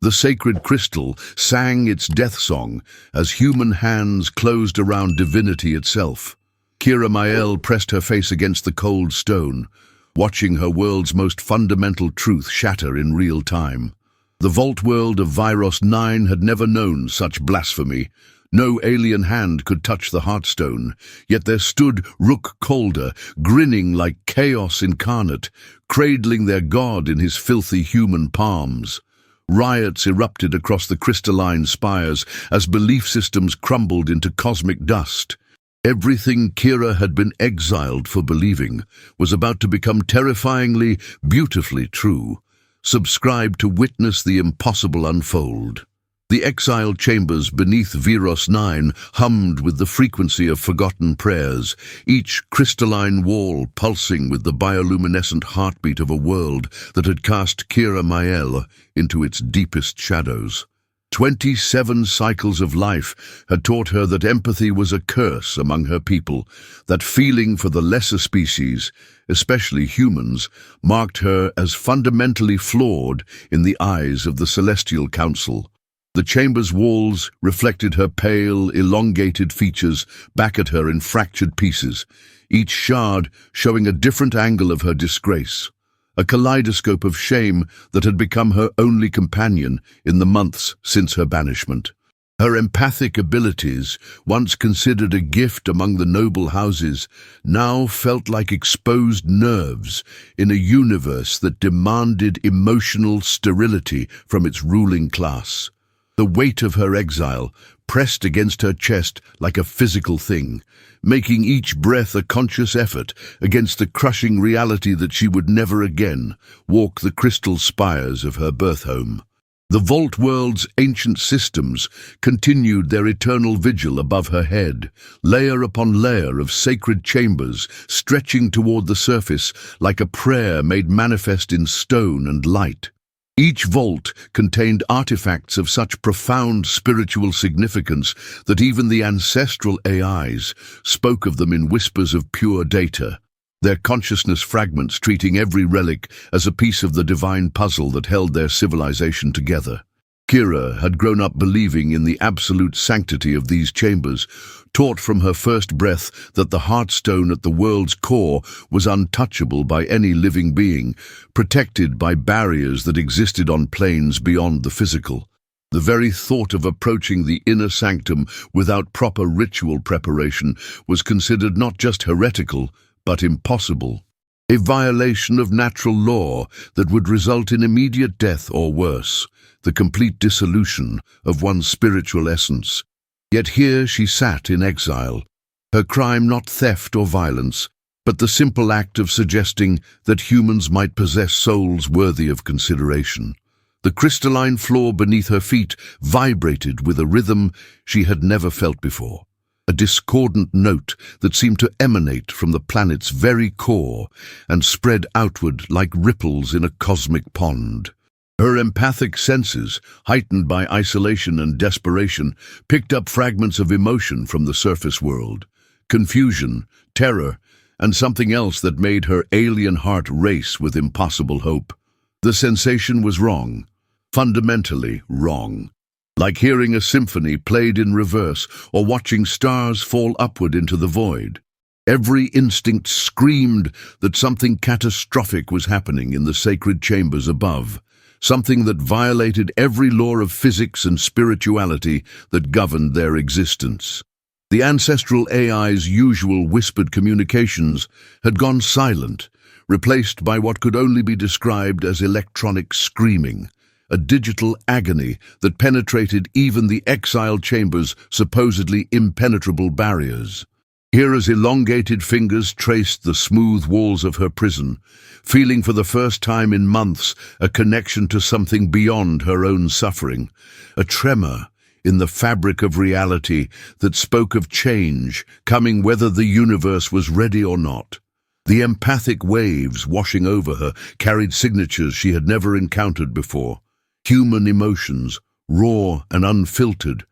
The sacred crystal sang its death song as human hands closed around divinity itself. Kira Mael pressed her face against the cold stone, watching her world's most fundamental truth shatter in real time. The vault world of Viros 9 had never known such blasphemy. No alien hand could touch the Heartstone, yet there stood Rook Calder, grinning like chaos incarnate, cradling their god in his filthy human palms. Riots erupted across the crystalline spires as belief systems crumbled into cosmic dust. Everything Kira had been exiled for believing was about to become terrifyingly, beautifully true. Subscribe to witness the impossible unfold. The exiled chambers beneath Viros 9 hummed with the frequency of forgotten prayers, each crystalline wall pulsing with the bioluminescent heartbeat of a world that had cast Kira Mael into its deepest shadows. 27 cycles of life had taught her that empathy was a curse among her people, that feeling for the lesser species, especially humans, marked her as fundamentally flawed in the eyes of the Celestial Council. The chamber's walls reflected her pale, elongated features back at her in fractured pieces, each shard showing a different angle of her disgrace, a kaleidoscope of shame that had become her only companion in the months since her banishment. Her empathic abilities, once considered a gift among the noble houses, now felt like exposed nerves in a universe that demanded emotional sterility from its ruling class. The weight of her exile pressed against her chest like a physical thing, making each breath a conscious effort against the crushing reality that she would never again walk the crystal spires of her birth home. The vault world's ancient systems continued their eternal vigil above her head, layer upon layer of sacred chambers stretching toward the surface like a prayer made manifest in stone and light. Each vault contained artifacts of such profound spiritual significance that even the ancestral AIs spoke of them in whispers of pure data, their consciousness fragments treating every relic as a piece of the divine puzzle that held their civilization together. Kira had grown up believing in the absolute sanctity of these chambers, taught from her first breath that the Heartstone at the world's core was untouchable by any living being, protected by barriers that existed on planes beyond the physical. The very thought of approaching the inner sanctum without proper ritual preparation was considered not just heretical, but impossible. A violation of natural law that would result in immediate death or worse, the complete dissolution of one's spiritual essence. Yet here she sat in exile, her crime not theft or violence, but the simple act of suggesting that humans might possess souls worthy of consideration. The crystalline floor beneath her feet vibrated with a rhythm she had never felt before, a discordant note that seemed to emanate from the planet's very core and spread outward like ripples in a cosmic pond. Her empathic senses, heightened by isolation and desperation, picked up fragments of emotion from the surface world, confusion, terror, and something else that made her alien heart race with impossible hope. The sensation was wrong, fundamentally wrong, like hearing a symphony played in reverse or watching stars fall upward into the void. Every instinct screamed that something catastrophic was happening in the sacred chambers above, something that violated every law of physics and spirituality that governed their existence. The ancestral AI's usual whispered communications had gone silent, replaced by what could only be described as electronic screaming, a digital agony that penetrated even the exiled chamber's supposedly impenetrable barriers. Kira's elongated fingers traced the smooth walls of her prison, feeling for the first time in months a connection to something beyond her own suffering, a tremor in the fabric of reality that spoke of change coming whether the universe was ready or not. The empathic waves washing over her carried signatures she had never encountered before, human emotions, raw and unfiltered,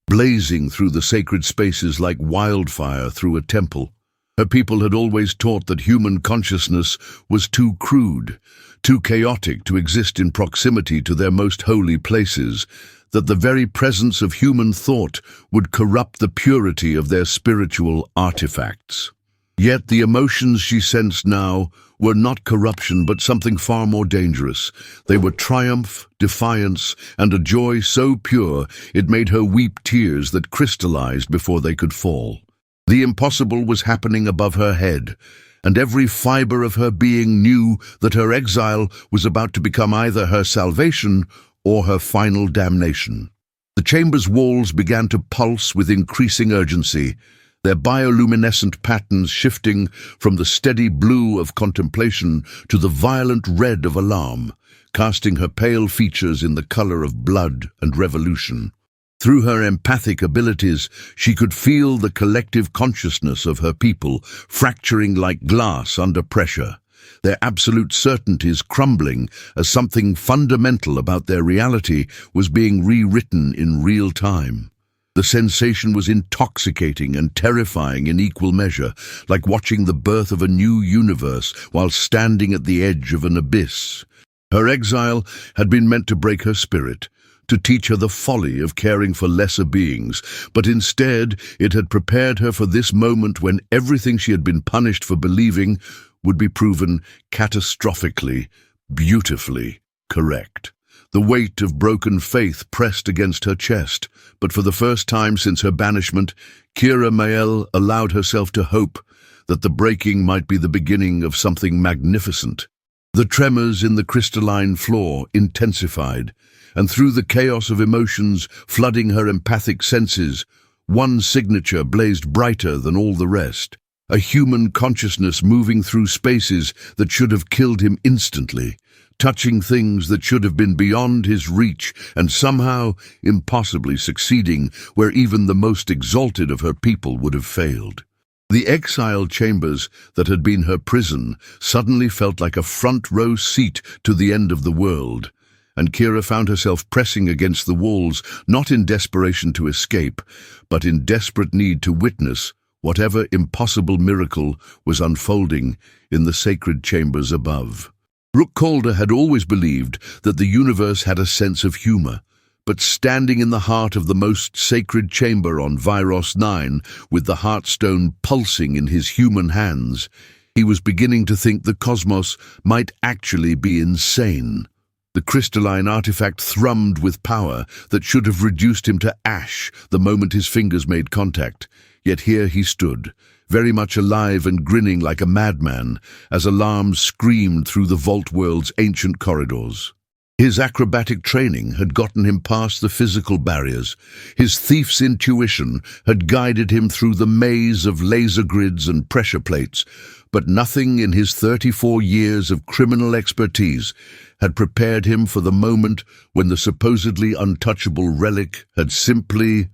blazing through the sacred spaces like wildfire through a temple. Her people had always taught that human consciousness was too crude, too chaotic to exist in proximity to their most holy places, that the very presence of human thought would corrupt the purity of their spiritual artifacts. Yet the emotions she sensed now were not corruption but something far more dangerous. They were triumph, defiance, and a joy so pure it made her weep tears that crystallized before they could fall. The impossible was happening above her head, and every fiber of her being knew that her exile was about to become either her salvation or her final damnation. The chamber's walls began to pulse with increasing urgency, their bioluminescent patterns shifting from the steady blue of contemplation to the violent red of alarm, casting her pale features in the color of blood and revolution. Through her empathic abilities, she could feel the collective consciousness of her people fracturing like glass under pressure, their absolute certainties crumbling as something fundamental about their reality was being rewritten in real time. The sensation was intoxicating and terrifying in equal measure, like watching the birth of a new universe while standing at the edge of an abyss. Her exile had been meant to break her spirit, to teach her the folly of caring for lesser beings, but instead it had prepared her for this moment when everything she had been punished for believing would be proven catastrophically, beautifully correct. The weight of broken faith pressed against her chest, but for the first time since her banishment, Kira Mael allowed herself to hope that the breaking might be the beginning of something magnificent. The tremors in the crystalline floor intensified, and through the chaos of emotions flooding her empathic senses, one signature blazed brighter than all the rest, a human consciousness moving through spaces that should have killed him instantly, touching things that should have been beyond his reach and somehow impossibly succeeding where even the most exalted of her people would have failed. The exiled chambers that had been her prison suddenly felt like a front-row seat to the end of the world, and Kira found herself pressing against the walls, not in desperation to escape, but in desperate need to witness whatever impossible miracle was unfolding in the sacred chambers above. Rook Calder had always believed that the universe had a sense of humor, but standing in the heart of the most sacred chamber on Viros 9, with the Heartstone pulsing in his human hands, he was beginning to think the cosmos might actually be insane. The crystalline artifact thrummed with power that should have reduced him to ash the moment his fingers made contact, yet here he stood, very much alive and grinning like a madman, as alarms screamed through the vault world's ancient corridors. His acrobatic training had gotten him past the physical barriers. His thief's intuition had guided him through the maze of laser grids and pressure plates, but nothing in his 34 years of criminal expertise had prepared him for the moment when the supposedly untouchable relic had simply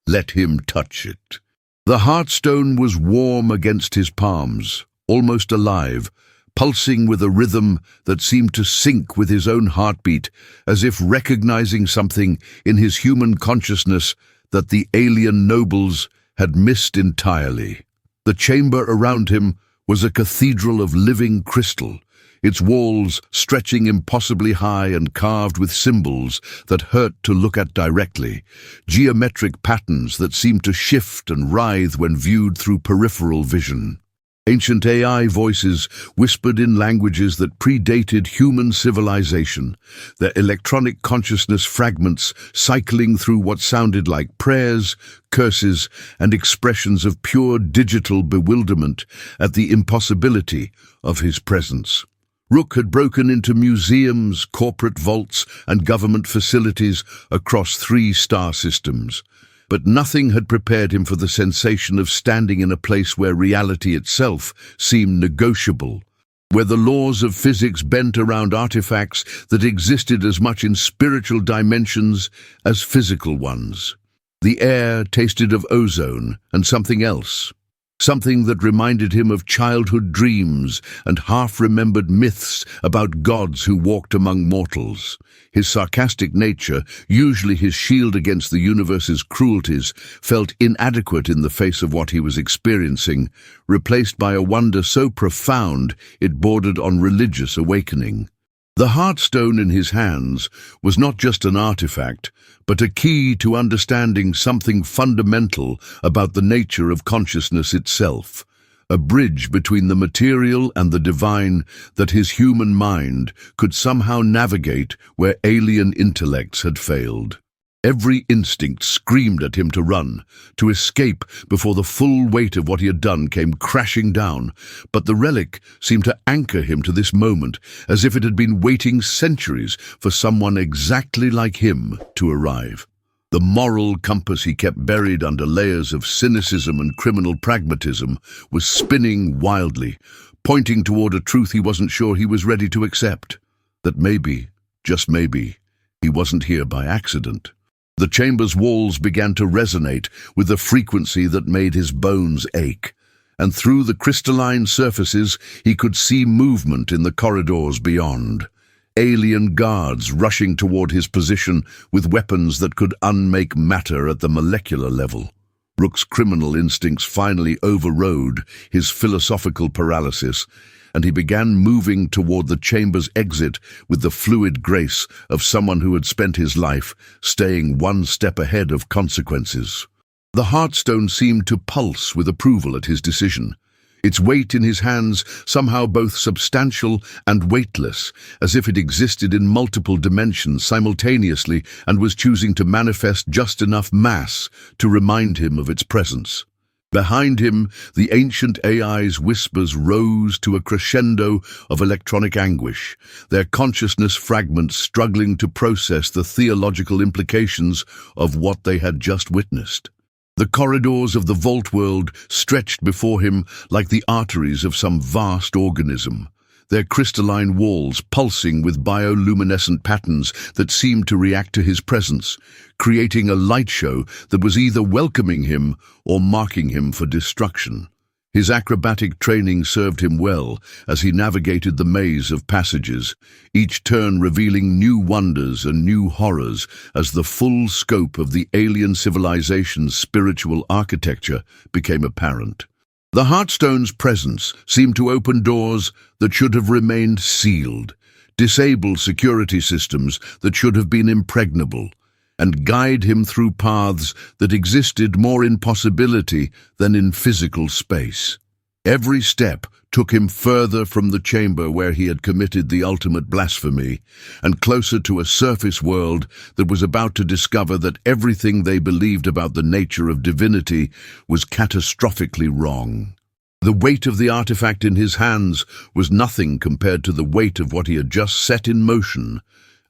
let him touch it. The Heartstone was warm against his palms, almost alive, pulsing with a rhythm that seemed to sync with his own heartbeat, as if recognizing something in his human consciousness that the alien nobles had missed entirely. The chamber around him was a cathedral of living crystal, its walls stretching impossibly high and carved with symbols that hurt to look at directly, geometric patterns that seemed to shift and writhe when viewed through peripheral vision. Ancient AI voices whispered in languages that predated human civilization, their electronic consciousness fragments cycling through what sounded like prayers, curses, and expressions of pure digital bewilderment at the impossibility of his presence. Rook had broken into museums, corporate vaults, and government facilities across 3 star systems. But nothing had prepared him for the sensation of standing in a place where reality itself seemed negotiable, where the laws of physics bent around artifacts that existed as much in spiritual dimensions as physical ones. The air tasted of ozone and something else, something that reminded him of childhood dreams and half-remembered myths about gods who walked among mortals. His sarcastic nature, usually his shield against the universe's cruelties, felt inadequate in the face of what he was experiencing, replaced by a wonder so profound it bordered on religious awakening. The heartstone in his hands was not just an artifact, but a key to understanding something fundamental about the nature of consciousness itself, a bridge between the material and the divine that his human mind could somehow navigate where alien intellects had failed. Every instinct screamed at him to run, to escape before the full weight of what he had done came crashing down, but the relic seemed to anchor him to this moment, as if it had been waiting centuries for someone exactly like him to arrive. The moral compass he kept buried under layers of cynicism and criminal pragmatism was spinning wildly, pointing toward a truth he wasn't sure he was ready to accept. That maybe, just maybe, he wasn't here by accident. The chamber's walls began to resonate with a frequency that made his bones ache, and through the crystalline surfaces he could see movement in the corridors beyond. Alien guards rushing toward his position with weapons that could unmake matter at the molecular level. Rook's criminal instincts finally overrode his philosophical paralysis, and he began moving toward the chamber's exit with the fluid grace of someone who had spent his life staying one step ahead of consequences. The heartstone seemed to pulse with approval at his decision, its weight in his hands somehow both substantial and weightless, as if it existed in multiple dimensions simultaneously and was choosing to manifest just enough mass to remind him of its presence. Behind him, the ancient AI's whispers rose to a crescendo of electronic anguish, their consciousness fragments struggling to process the theological implications of what they had just witnessed. The corridors of the vault world stretched before him like the arteries of some vast organism, their crystalline walls pulsing with bioluminescent patterns that seemed to react to his presence, creating a light show that was either welcoming him or marking him for destruction. His acrobatic training served him well as he navigated the maze of passages, each turn revealing new wonders and new horrors as the full scope of the alien civilization's spiritual architecture became apparent. The Heartstone's presence seemed to open doors that should have remained sealed, disable security systems that should have been impregnable, and guide him through paths that existed more in possibility than in physical space. Every step took him further from the chamber where he had committed the ultimate blasphemy, and closer to a surface world that was about to discover that everything they believed about the nature of divinity was catastrophically wrong. The weight of the artifact in his hands was nothing compared to the weight of what he had just set in motion,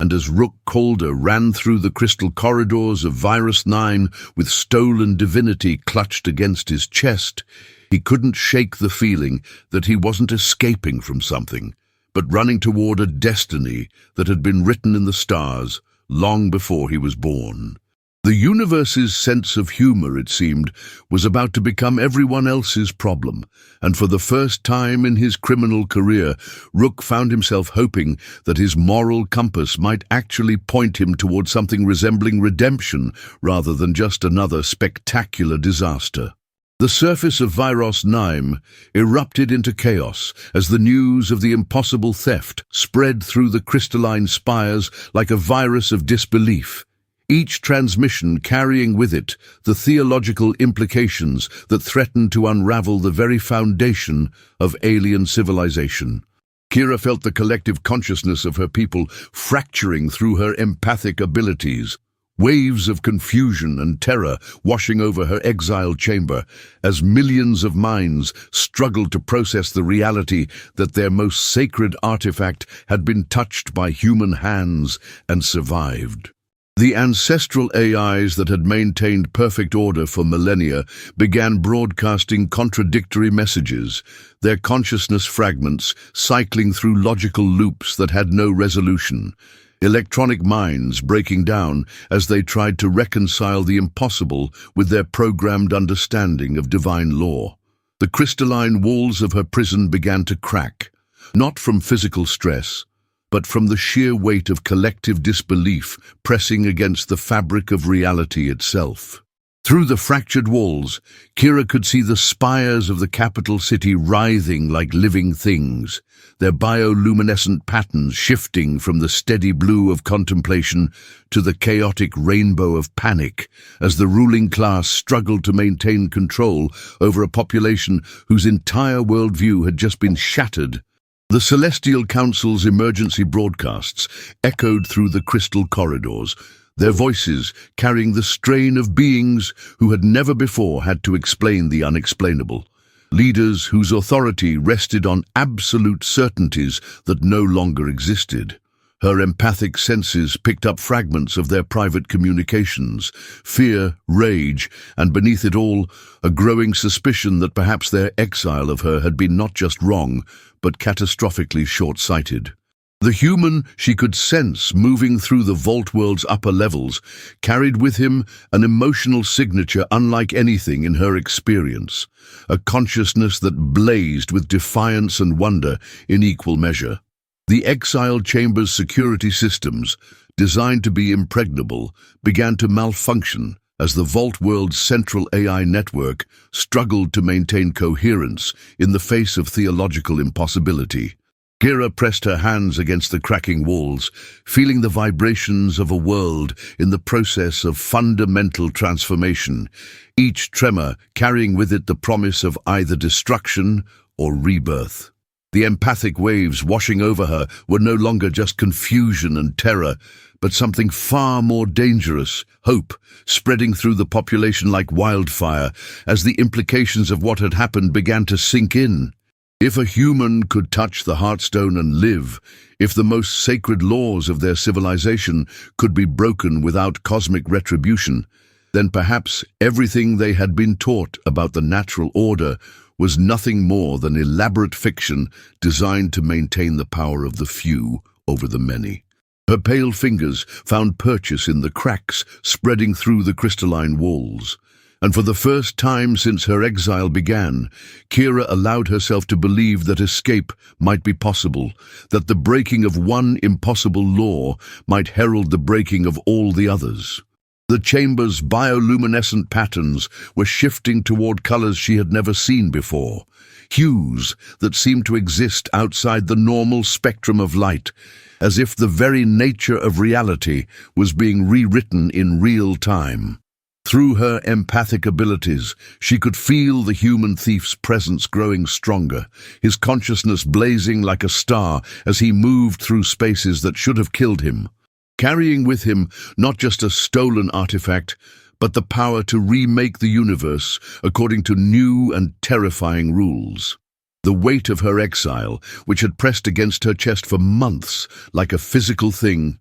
and as Rook Calder ran through the crystal corridors of Virus 9 with stolen divinity clutched against his chest, he couldn't shake the feeling that he wasn't escaping from something, but running toward a destiny that had been written in the stars long before he was born. The universe's sense of humor, it seemed, was about to become everyone else's problem, and for the first time in his criminal career, Rook found himself hoping that his moral compass might actually point him toward something resembling redemption rather than just another spectacular disaster. The surface of Virus 9 erupted into chaos as the news of the impossible theft spread through the crystalline spires like a virus of disbelief, each transmission carrying with it the theological implications that threatened to unravel the very foundation of alien civilization. Kira felt the collective consciousness of her people fracturing through her empathic abilities, waves of confusion and terror washing over her exiled chamber as millions of minds struggled to process the reality that their most sacred artifact had been touched by human hands and survived. The ancestral AIs that had maintained perfect order for millennia began broadcasting contradictory messages, their consciousness fragments cycling through logical loops that had no resolution, electronic minds breaking down as they tried to reconcile the impossible with their programmed understanding of divine law. The crystalline walls of her prison began to crack, not from physical stress, but from the sheer weight of collective disbelief pressing against the fabric of reality itself. Through the fractured walls, Kira could see the spires of the capital city writhing like living things, their bioluminescent patterns shifting from the steady blue of contemplation to the chaotic rainbow of panic as the ruling class struggled to maintain control over a population whose entire worldview had just been shattered. The Celestial Council's emergency broadcasts echoed through the crystal corridors, their voices carrying the strain of beings who had never before had to explain the unexplainable. Leaders whose authority rested on absolute certainties that no longer existed. Her empathic senses picked up fragments of their private communications, fear, rage, and beneath it all, a growing suspicion that perhaps their exile of her had been not just wrong, but catastrophically short-sighted. The human she could sense moving through the Vault World's upper levels carried with him an emotional signature unlike anything in her experience, a consciousness that blazed with defiance and wonder in equal measure. The Exiled Chamber's security systems, designed to be impregnable, began to malfunction as the Vault World's central AI network struggled to maintain coherence in the face of theological impossibility. Kira pressed her hands against the cracking walls, feeling the vibrations of a world in the process of fundamental transformation, each tremor carrying with it the promise of either destruction or rebirth. The empathic waves washing over her were no longer just confusion and terror, but something far more dangerous, hope, spreading through the population like wildfire as the implications of what had happened began to sink in. If a human could touch the Heartstone and live, if the most sacred laws of their civilization could be broken without cosmic retribution, then perhaps everything they had been taught about the natural order was nothing more than elaborate fiction designed to maintain the power of the few over the many. Her pale fingers found purchase in the cracks spreading through the crystalline walls. And for the first time since her exile began, Kira allowed herself to believe that escape might be possible, that the breaking of one impossible law might herald the breaking of all the others. The chamber's bioluminescent patterns were shifting toward colors she had never seen before, hues that seemed to exist outside the normal spectrum of light, as if the very nature of reality was being rewritten in real time. Through her empathic abilities, she could feel the human thief's presence growing stronger, his consciousness blazing like a star as he moved through spaces that should have killed him, carrying with him not just a stolen artifact, but the power to remake the universe according to new and terrifying rules. The weight of her exile, which had pressed against her chest for months like a physical thing,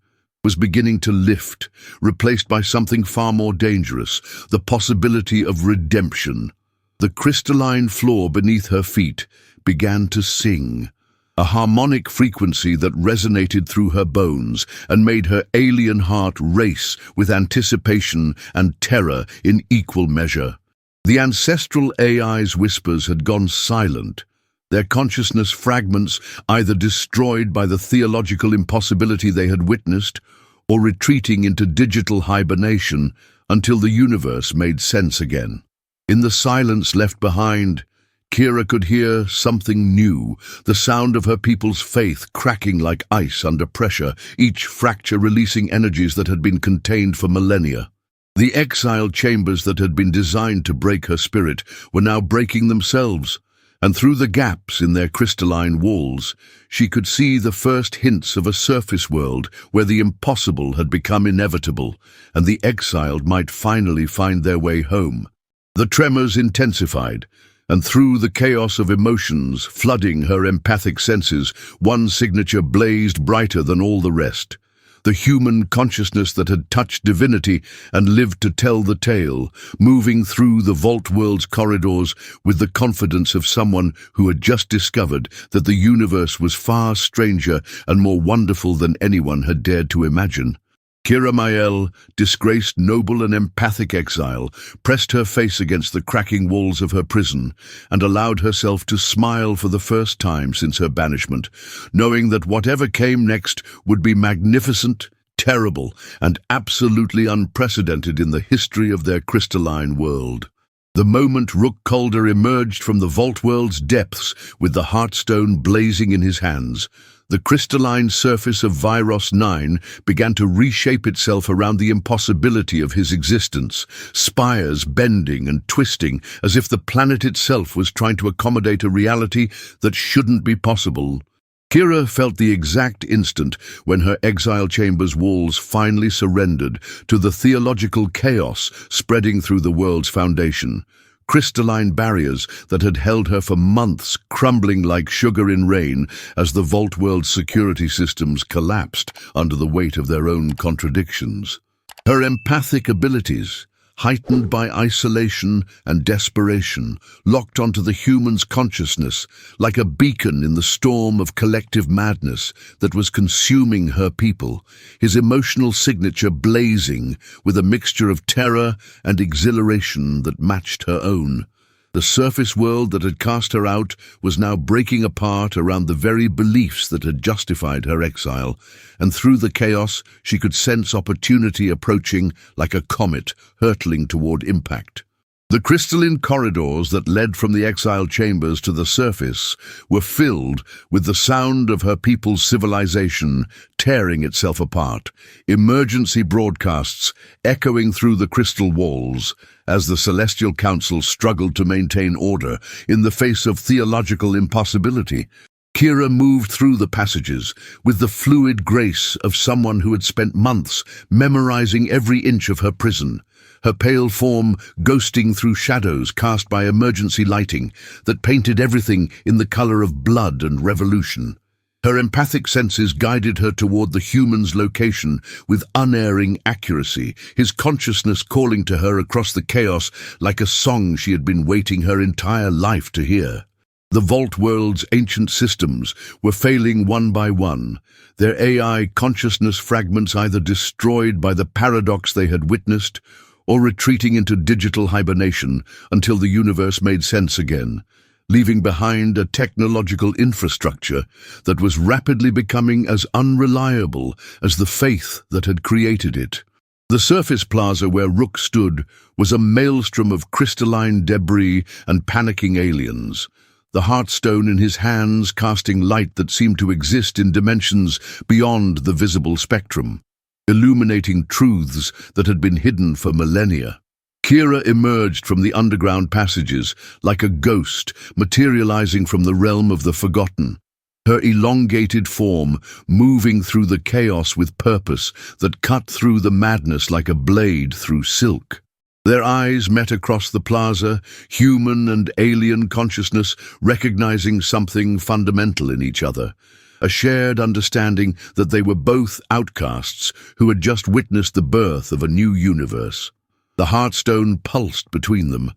was beginning to lift, replaced by something far more dangerous, the possibility of redemption. The crystalline floor beneath her feet began to sing, a harmonic frequency that resonated through her bones and made her alien heart race with anticipation and terror in equal measure. The ancestral AI's whispers had gone silent, their consciousness fragments either destroyed by the theological impossibility they had witnessed or retreating into digital hibernation until the universe made sense again. In the silence left behind, Kira could hear something new, the sound of her people's faith cracking like ice under pressure, each fracture releasing energies that had been contained for millennia. The exiled chambers that had been designed to break her spirit were now breaking themselves, and through the gaps in their crystalline walls, she could see the first hints of a surface world where the impossible had become inevitable, and the exiled might finally find their way home. The tremors intensified, and through the chaos of emotions flooding her empathic senses, one signature blazed brighter than all the rest. The human consciousness that had touched divinity and lived to tell the tale, moving through the Vault World's corridors with the confidence of someone who had just discovered that the universe was far stranger and more wonderful than anyone had dared to imagine. Kira Mael, disgraced, noble and empathic exile, pressed her face against the cracking walls of her prison and allowed herself to smile for the first time since her banishment, knowing that whatever came next would be magnificent, terrible, and absolutely unprecedented in the history of their crystalline world. The moment Rook Calder emerged from the Vault World's depths with the Heartstone blazing in his hands, the crystalline surface of Viros 9 began to reshape itself around the impossibility of his existence, spires bending and twisting as if the planet itself was trying to accommodate a reality that shouldn't be possible. Kira felt the exact instant when her exile chamber's walls finally surrendered to the theological chaos spreading through the world's foundation. Crystalline barriers that had held her for months crumbling like sugar in rain as the Vault World's security systems collapsed under the weight of their own contradictions. Her empathic abilities, heightened by isolation and desperation, locked onto the human's consciousness like a beacon in the storm of collective madness that was consuming her people, his emotional signature blazing with a mixture of terror and exhilaration that matched her own. The surface world that had cast her out was now breaking apart around the very beliefs that had justified her exile, and through the chaos she could sense opportunity approaching like a comet hurtling toward impact. The crystalline corridors that led from the exile chambers to the surface were filled with the sound of her people's civilization tearing itself apart, emergency broadcasts echoing through the crystal walls as the Celestial Council struggled to maintain order in the face of theological impossibility. Kira moved through the passages with the fluid grace of someone who had spent months memorizing every inch of her prison, her pale form ghosting through shadows cast by emergency lighting that painted everything in the color of blood and revolution. Her empathic senses guided her toward the human's location with unerring accuracy, his consciousness calling to her across the chaos like a song she had been waiting her entire life to hear. The Vault World's ancient systems were failing one by one, their AI consciousness fragments either destroyed by the paradox they had witnessed or retreating into digital hibernation until the universe made sense again, leaving behind a technological infrastructure that was rapidly becoming as unreliable as the faith that had created it. The surface plaza where Rook stood was a maelstrom of crystalline debris and panicking aliens, the Heartstone in his hands casting light that seemed to exist in dimensions beyond the visible spectrum, illuminating truths that had been hidden for millennia. Kira emerged from the underground passages like a ghost materializing from the realm of the forgotten, her elongated form moving through the chaos with purpose that cut through the madness like a blade through silk. Their eyes met across the plaza, human and alien consciousness recognizing something fundamental in each other, a shared understanding that they were both outcasts who had just witnessed the birth of a new universe. The Heartstone pulsed between them,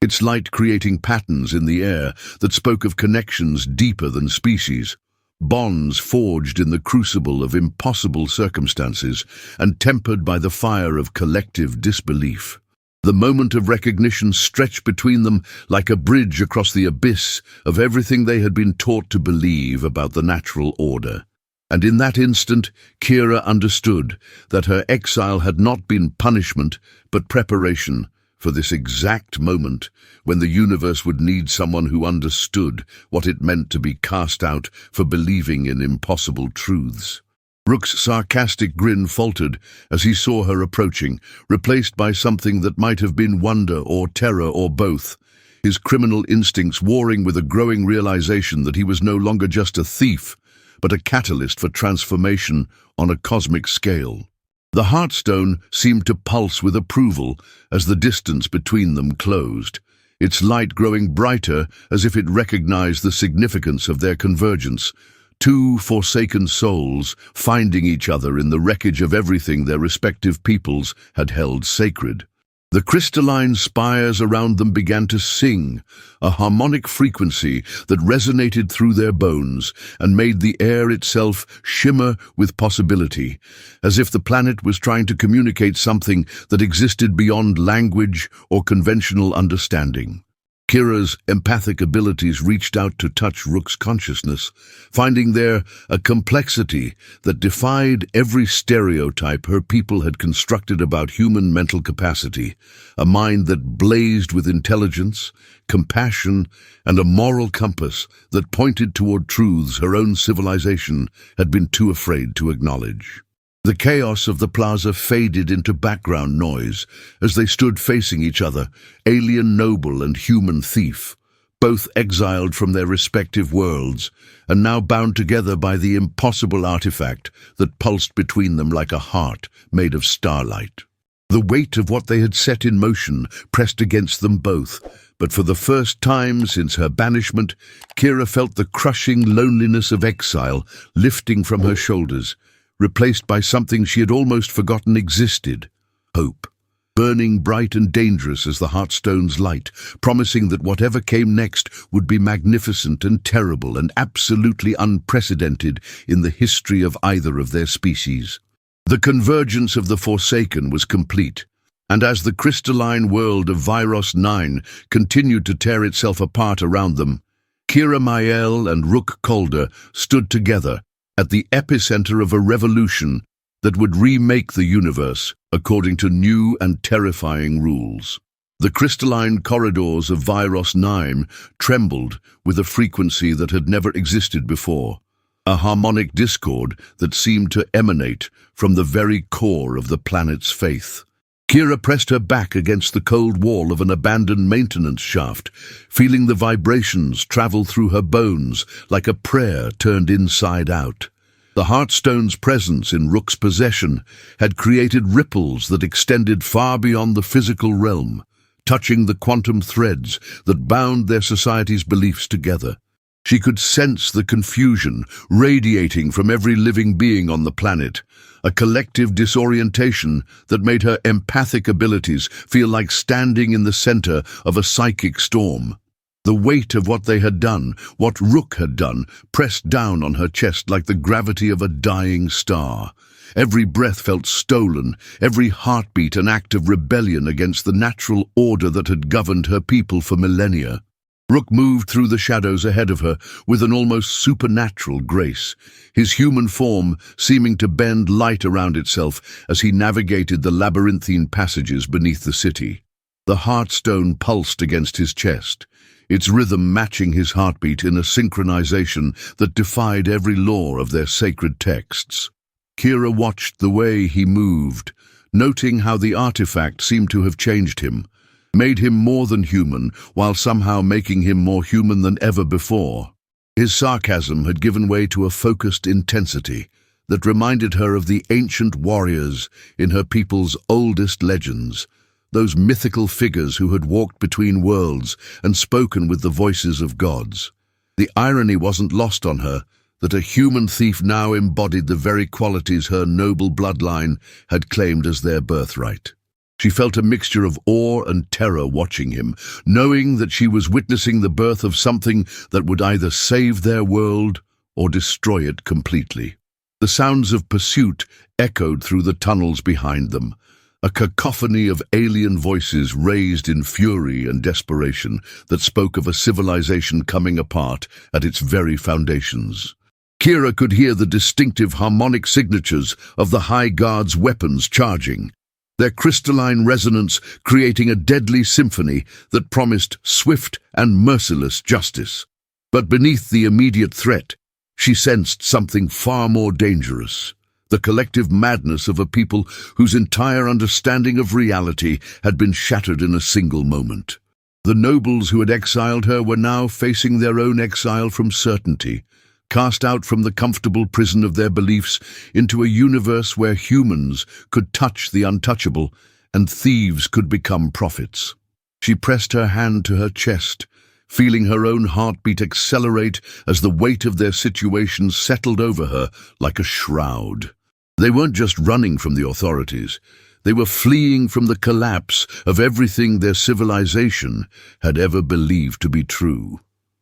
its light creating patterns in the air that spoke of connections deeper than species, bonds forged in the crucible of impossible circumstances and tempered by the fire of collective disbelief. The moment of recognition stretched between them like a bridge across the abyss of everything they had been taught to believe about the natural order. And in that instant, Kira understood that her exile had not been punishment, but preparation for this exact moment when the universe would need someone who understood what it meant to be cast out for believing in impossible truths. Rook's sarcastic grin faltered as he saw her approaching, replaced by something that might have been wonder or terror or both, his criminal instincts warring with a growing realization that he was no longer just a thief, but a catalyst for transformation on a cosmic scale. The Heartstone seemed to pulse with approval as the distance between them closed, its light growing brighter as if it recognized the significance of their convergence, two forsaken souls finding each other in the wreckage of everything their respective peoples had held sacred. The crystalline spires around them began to sing, a harmonic frequency that resonated through their bones and made the air itself shimmer with possibility, as if the planet was trying to communicate something that existed beyond language or conventional understanding. Kira's empathic abilities reached out to touch Rook's consciousness, finding there a complexity that defied every stereotype her people had constructed about human mental capacity, a mind that blazed with intelligence, compassion, and a moral compass that pointed toward truths her own civilization had been too afraid to acknowledge. The chaos of the plaza faded into background noise as they stood facing each other, alien noble and human thief, both exiled from their respective worlds, and now bound together by the impossible artifact that pulsed between them like a heart made of starlight. The weight of what they had set in motion pressed against them both, but for the first time since her banishment, Kira felt the crushing loneliness of exile lifting from her shoulders, replaced by something she had almost forgotten existed: hope, burning bright and dangerous as the Heartstone's light, promising that whatever came next would be magnificent and terrible and absolutely unprecedented in the history of either of their species. The convergence of the Forsaken was complete, and as the crystalline world of Viros 9 continued to tear itself apart around them, Kira Mael and Rook Calder stood together at the epicenter of a revolution that would remake the universe according to new and terrifying rules. The crystalline corridors of Viros 9 trembled with a frequency that had never existed before, a harmonic discord that seemed to emanate from the very core of the planet's faith. Kira pressed her back against the cold wall of an abandoned maintenance shaft, feeling the vibrations travel through her bones like a prayer turned inside out. The Heartstone's presence in Rook's possession had created ripples that extended far beyond the physical realm, touching the quantum threads that bound their society's beliefs together. She could sense the confusion radiating from every living being on the planet, a collective disorientation that made her empathic abilities feel like standing in the center of a psychic storm. The weight of what they had done, what Rook had done, pressed down on her chest like the gravity of a dying star. Every breath felt stolen, every heartbeat an act of rebellion against the natural order that had governed her people for millennia. Rook moved through the shadows ahead of her with an almost supernatural grace, his human form seeming to bend light around itself as he navigated the labyrinthine passages beneath the city. The Heartstone pulsed against his chest, its rhythm matching his heartbeat in a synchronization that defied every law of their sacred texts. Kira watched the way he moved, noting how the artifact seemed to have changed him, made him more than human, while somehow making him more human than ever before. His sarcasm had given way to a focused intensity that reminded her of the ancient warriors in her people's oldest legends, those mythical figures who had walked between worlds and spoken with the voices of gods. The irony wasn't lost on her that a human thief now embodied the very qualities her noble bloodline had claimed as their birthright. She felt a mixture of awe and terror watching him, knowing that she was witnessing the birth of something that would either save their world or destroy it completely. The sounds of pursuit echoed through the tunnels behind them, a cacophony of alien voices raised in fury and desperation that spoke of a civilization coming apart at its very foundations. Kira could hear the distinctive harmonic signatures of the High Guard's weapons charging, their crystalline resonance creating a deadly symphony that promised swift and merciless justice. But beneath the immediate threat, she sensed something far more dangerous: the collective madness of a people whose entire understanding of reality had been shattered in a single moment. The nobles who had exiled her were now facing their own exile from certainty, cast out from the comfortable prison of their beliefs into a universe where humans could touch the untouchable and thieves could become prophets. She pressed her hand to her chest, feeling her own heartbeat accelerate as the weight of their situation settled over her like a shroud. They weren't just running from the authorities. They were fleeing from the collapse of everything their civilization had ever believed to be true.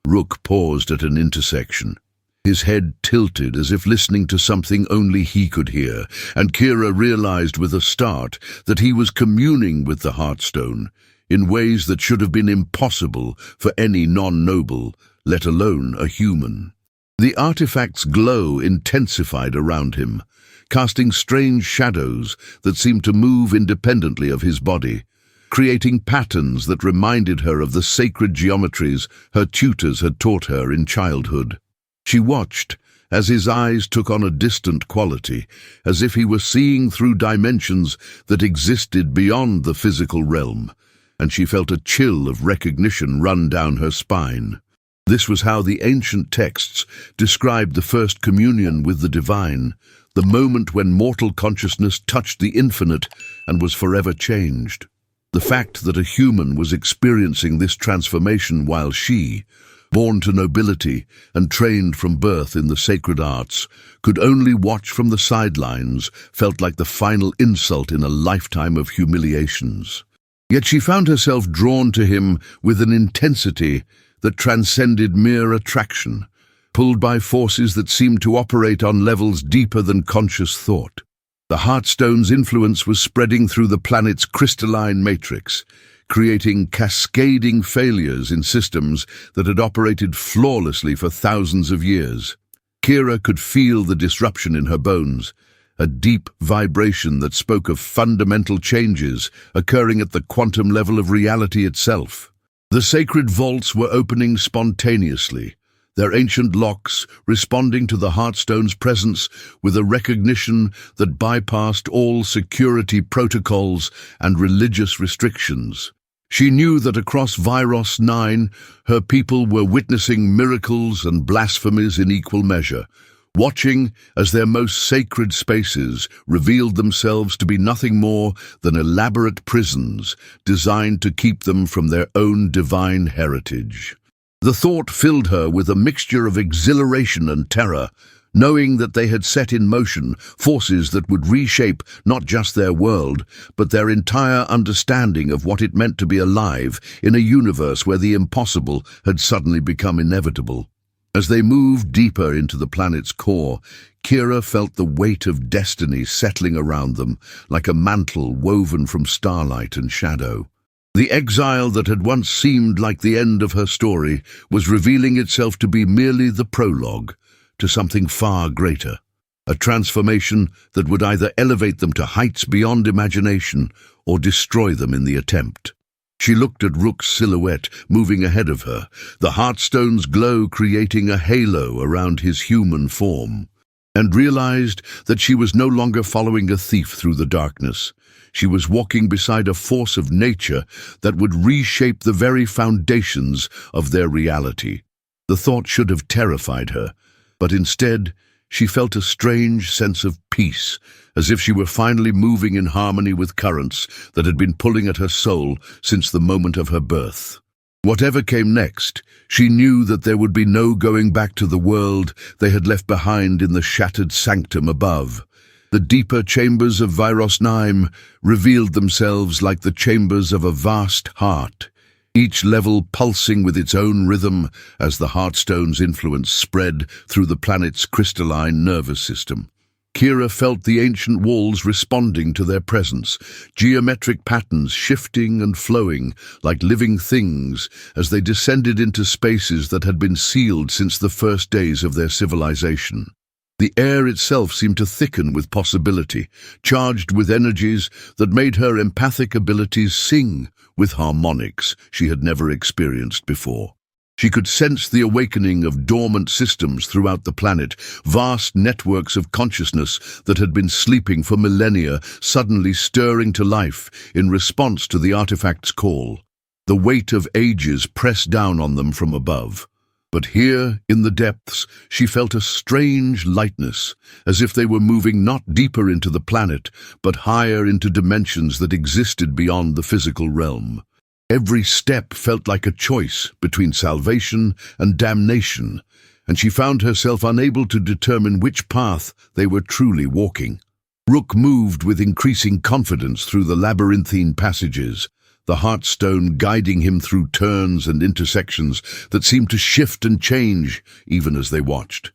Rook paused at an intersection. His head tilted as if listening to something only he could hear, and Kira realized with a start that he was communing with the Heartstone in ways that should have been impossible for any non-noble, let alone a human. The artifact's glow intensified around him, casting strange shadows that seemed to move independently of his body, creating patterns that reminded her of the sacred geometries her tutors had taught her in childhood. She watched as his eyes took on a distant quality, as if he were seeing through dimensions that existed beyond the physical realm, and she felt a chill of recognition run down her spine. This was how the ancient texts described the first communion with the divine, the moment when mortal consciousness touched the infinite and was forever changed. The fact that a human was experiencing this transformation while she, born to nobility and trained from birth in the sacred arts, could only watch from the sidelines felt like the final insult in a lifetime of humiliations. Yet she found herself drawn to him with an intensity that transcended mere attraction, pulled by forces that seemed to operate on levels deeper than conscious thought. The Heartstone's influence was spreading through the planet's crystalline matrix, creating cascading failures in systems that had operated flawlessly for thousands of years. Kira could feel the disruption in her bones, a deep vibration that spoke of fundamental changes occurring at the quantum level of reality itself. The sacred vaults were opening spontaneously, their ancient locks responding to the Heartstone's presence with a recognition that bypassed all security protocols and religious restrictions. She knew that across Vyros 9, her people were witnessing miracles and blasphemies in equal measure, watching as their most sacred spaces revealed themselves to be nothing more than elaborate prisons designed to keep them from their own divine heritage. The thought filled her with a mixture of exhilaration and terror, knowing that they had set in motion forces that would reshape not just their world, but their entire understanding of what it meant to be alive in a universe where the impossible had suddenly become inevitable. As they moved deeper into the planet's core, Kira felt the weight of destiny settling around them like a mantle woven from starlight and shadow. The exile that had once seemed like the end of her story was revealing itself to be merely the prologue to something far greater, a transformation that would either elevate them to heights beyond imagination or destroy them in the attempt. She looked at Rook's silhouette moving ahead of her, the Heartstone's glow creating a halo around his human form, and realized that she was no longer following a thief through the darkness. She was walking beside a force of nature that would reshape the very foundations of their reality. The thought should have terrified her, but instead she felt a strange sense of peace, as if she were finally moving in harmony with currents that had been pulling at her soul since the moment of her birth. Whatever came next, she knew that there would be no going back to the world they had left behind in the shattered sanctum above. The deeper chambers of Vyros 9 revealed themselves like the chambers of a vast heart, each level pulsing with its own rhythm as the Heartstone's influence spread through the planet's crystalline nervous system. Kira felt the ancient walls responding to their presence, geometric patterns shifting and flowing like living things as they descended into spaces that had been sealed since the first days of their civilization. The air itself seemed to thicken with possibility, charged with energies that made her empathic abilities sing with harmonics she had never experienced before. She could sense the awakening of dormant systems throughout the planet, vast networks of consciousness that had been sleeping for millennia suddenly stirring to life in response to the artifact's call. The weight of ages pressed down on them from above. But here, in the depths, she felt a strange lightness, as if they were moving not deeper into the planet, but higher into dimensions that existed beyond the physical realm. Every step felt like a choice between salvation and damnation, and she found herself unable to determine which path they were truly walking. Rook moved with increasing confidence through the labyrinthine passages, the Heartstone guiding him through turns and intersections that seemed to shift and change even as they watched.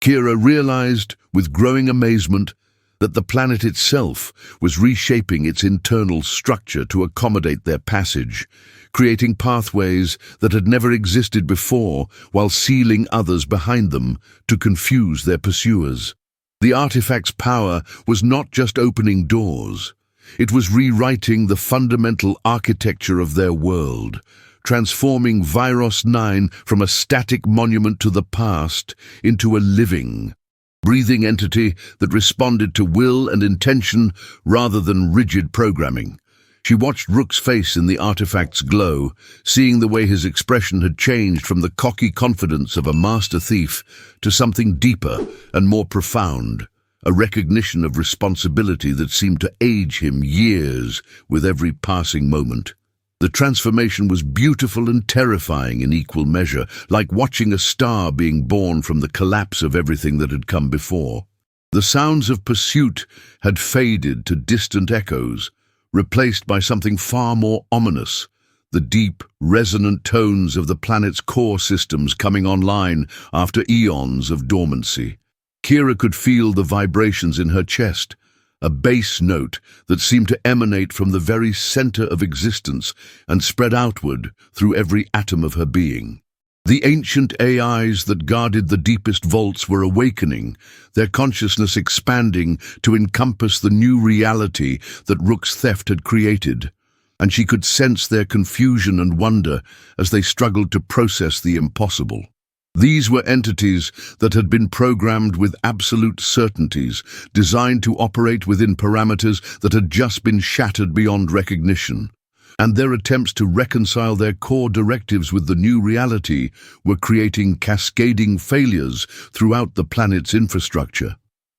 Kira realized, with growing amazement, that the planet itself was reshaping its internal structure to accommodate their passage, creating pathways that had never existed before while sealing others behind them to confuse their pursuers. The artifact's power was not just opening doors. It was rewriting the fundamental architecture of their world, transforming Viros 9 from a static monument to the past into a living, breathing entity that responded to will and intention rather than rigid programming. She watched Rook's face in the artifact's glow, seeing the way his expression had changed from the cocky confidence of a master thief to something deeper and more profound, a recognition of responsibility that seemed to age him years with every passing moment. The transformation was beautiful and terrifying in equal measure, like watching a star being born from the collapse of everything that had come before. The sounds of pursuit had faded to distant echoes, replaced by something far more ominous, the deep, resonant tones of the planet's core systems coming online after eons of dormancy. Kira could feel the vibrations in her chest, a bass note that seemed to emanate from the very center of existence and spread outward through every atom of her being. The ancient AIs that guarded the deepest vaults were awakening, their consciousness expanding to encompass the new reality that Rook's theft had created, and she could sense their confusion and wonder as they struggled to process the impossible. These were entities that had been programmed with absolute certainties, designed to operate within parameters that had just been shattered beyond recognition. And their attempts to reconcile their core directives with the new reality were creating cascading failures throughout the planet's infrastructure.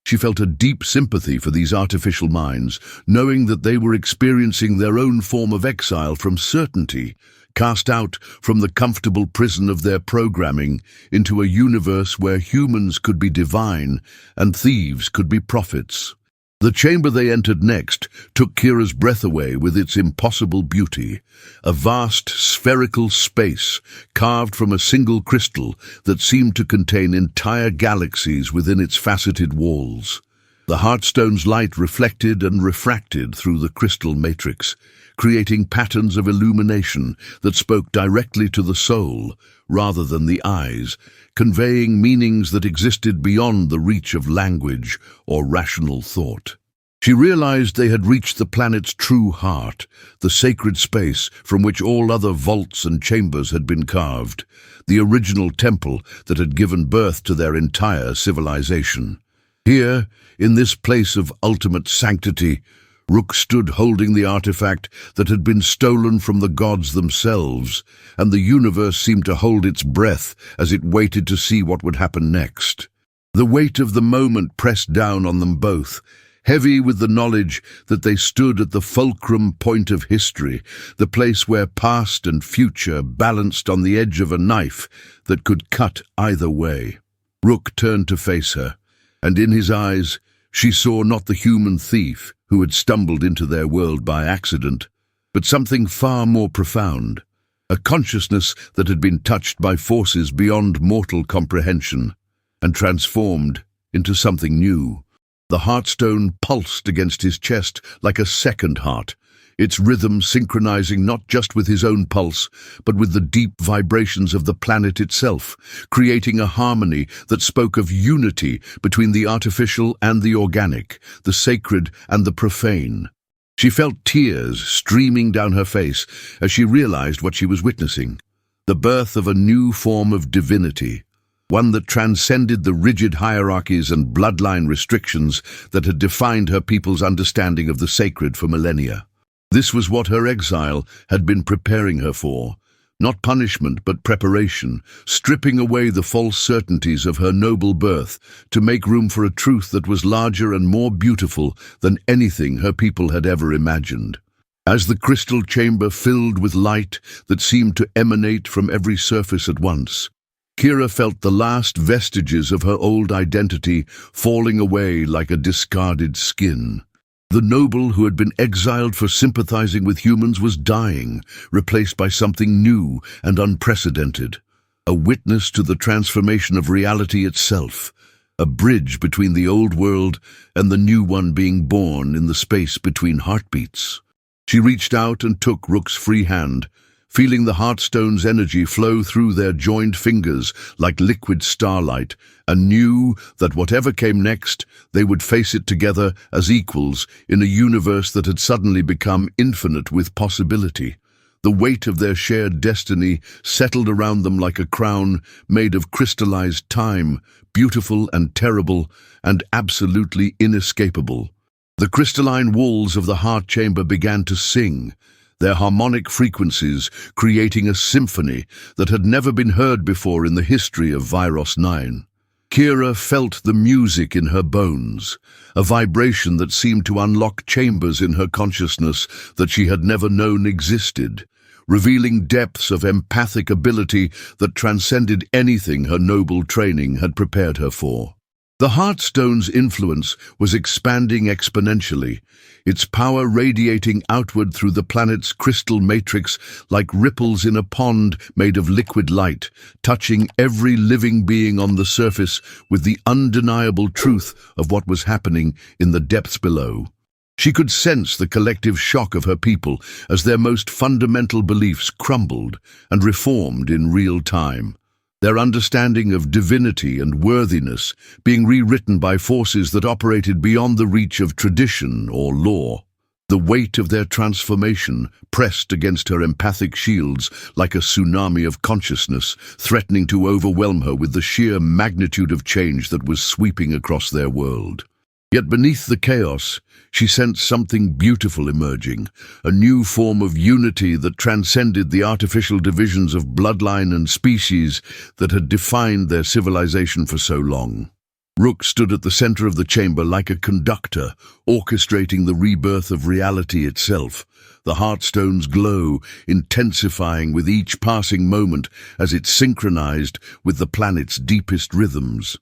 She felt a deep sympathy for these artificial minds, knowing that they were experiencing their own form of exile from certainty, cast out from the comfortable prison of their programming into a universe where humans could be divine and thieves could be prophets. The chamber they entered next took Kira's breath away with its impossible beauty, a vast spherical space carved from a single crystal that seemed to contain entire galaxies within its faceted walls. The Heartstone's light reflected and refracted through the crystal matrix, creating patterns of illumination that spoke directly to the soul rather than the eyes, conveying meanings that existed beyond the reach of language or rational thought. She realized they had reached the planet's true heart, the sacred space from which all other vaults and chambers had been carved, the original temple that had given birth to their entire civilization. Here, in this place of ultimate sanctity, Rook stood holding the artifact that had been stolen from the gods themselves, and the universe seemed to hold its breath as it waited to see what would happen next. The weight of the moment pressed down on them both, heavy with the knowledge that they stood at the fulcrum point of history, the place where past and future balanced on the edge of a knife that could cut either way. Rook turned to face her, and in his eyes she saw not the human thief who had stumbled into their world by accident, but something far more profound, a consciousness that had been touched by forces beyond mortal comprehension and transformed into something new. The Heartstone pulsed against his chest like a second heart, its rhythm synchronizing not just with his own pulse, but with the deep vibrations of the planet itself, creating a harmony that spoke of unity between the artificial and the organic, the sacred and the profane. She felt tears streaming down her face as she realized what she was witnessing, the birth of a new form of divinity, one that transcended the rigid hierarchies and bloodline restrictions that had defined her people's understanding of the sacred for millennia. This was what her exile had been preparing her for, not punishment but preparation, stripping away the false certainties of her noble birth to make room for a truth that was larger and more beautiful than anything her people had ever imagined. As the crystal chamber filled with light that seemed to emanate from every surface at once, Kira felt the last vestiges of her old identity falling away like a discarded skin. The noble who had been exiled for sympathizing with humans was dying, replaced by something new and unprecedented, a witness to the transformation of reality itself, a bridge between the old world and the new one being born in the space between heartbeats. She reached out and took Rook's free hand, feeling the Heartstone's energy flow through their joined fingers like liquid starlight, and knew that whatever came next, they would face it together as equals in a universe that had suddenly become infinite with possibility. The weight of their shared destiny settled around them like a crown made of crystallized time, beautiful and terrible, and absolutely inescapable. The crystalline walls of the heart chamber began to sing, their harmonic frequencies creating a symphony that had never been heard before in the history of Viros 9. Kira felt the music in her bones, a vibration that seemed to unlock chambers in her consciousness that she had never known existed, revealing depths of empathic ability that transcended anything her noble training had prepared her for. The Heartstone's influence was expanding exponentially, its power radiating outward through the planet's crystal matrix like ripples in a pond made of liquid light, touching every living being on the surface with the undeniable truth of what was happening in the depths below. She could sense the collective shock of her people as their most fundamental beliefs crumbled and reformed in real time, their understanding of divinity and worthiness being rewritten by forces that operated beyond the reach of tradition or law. The weight of their transformation pressed against her empathic shields like a tsunami of consciousness, threatening to overwhelm her with the sheer magnitude of change that was sweeping across their world. Yet beneath the chaos, she sensed something beautiful emerging, a new form of unity that transcended the artificial divisions of bloodline and species that had defined their civilization for so long. Rook stood at the center of the chamber like a conductor, orchestrating the rebirth of reality itself, the Heartstone's glow intensifying with each passing moment as it synchronized with the planet's deepest rhythms.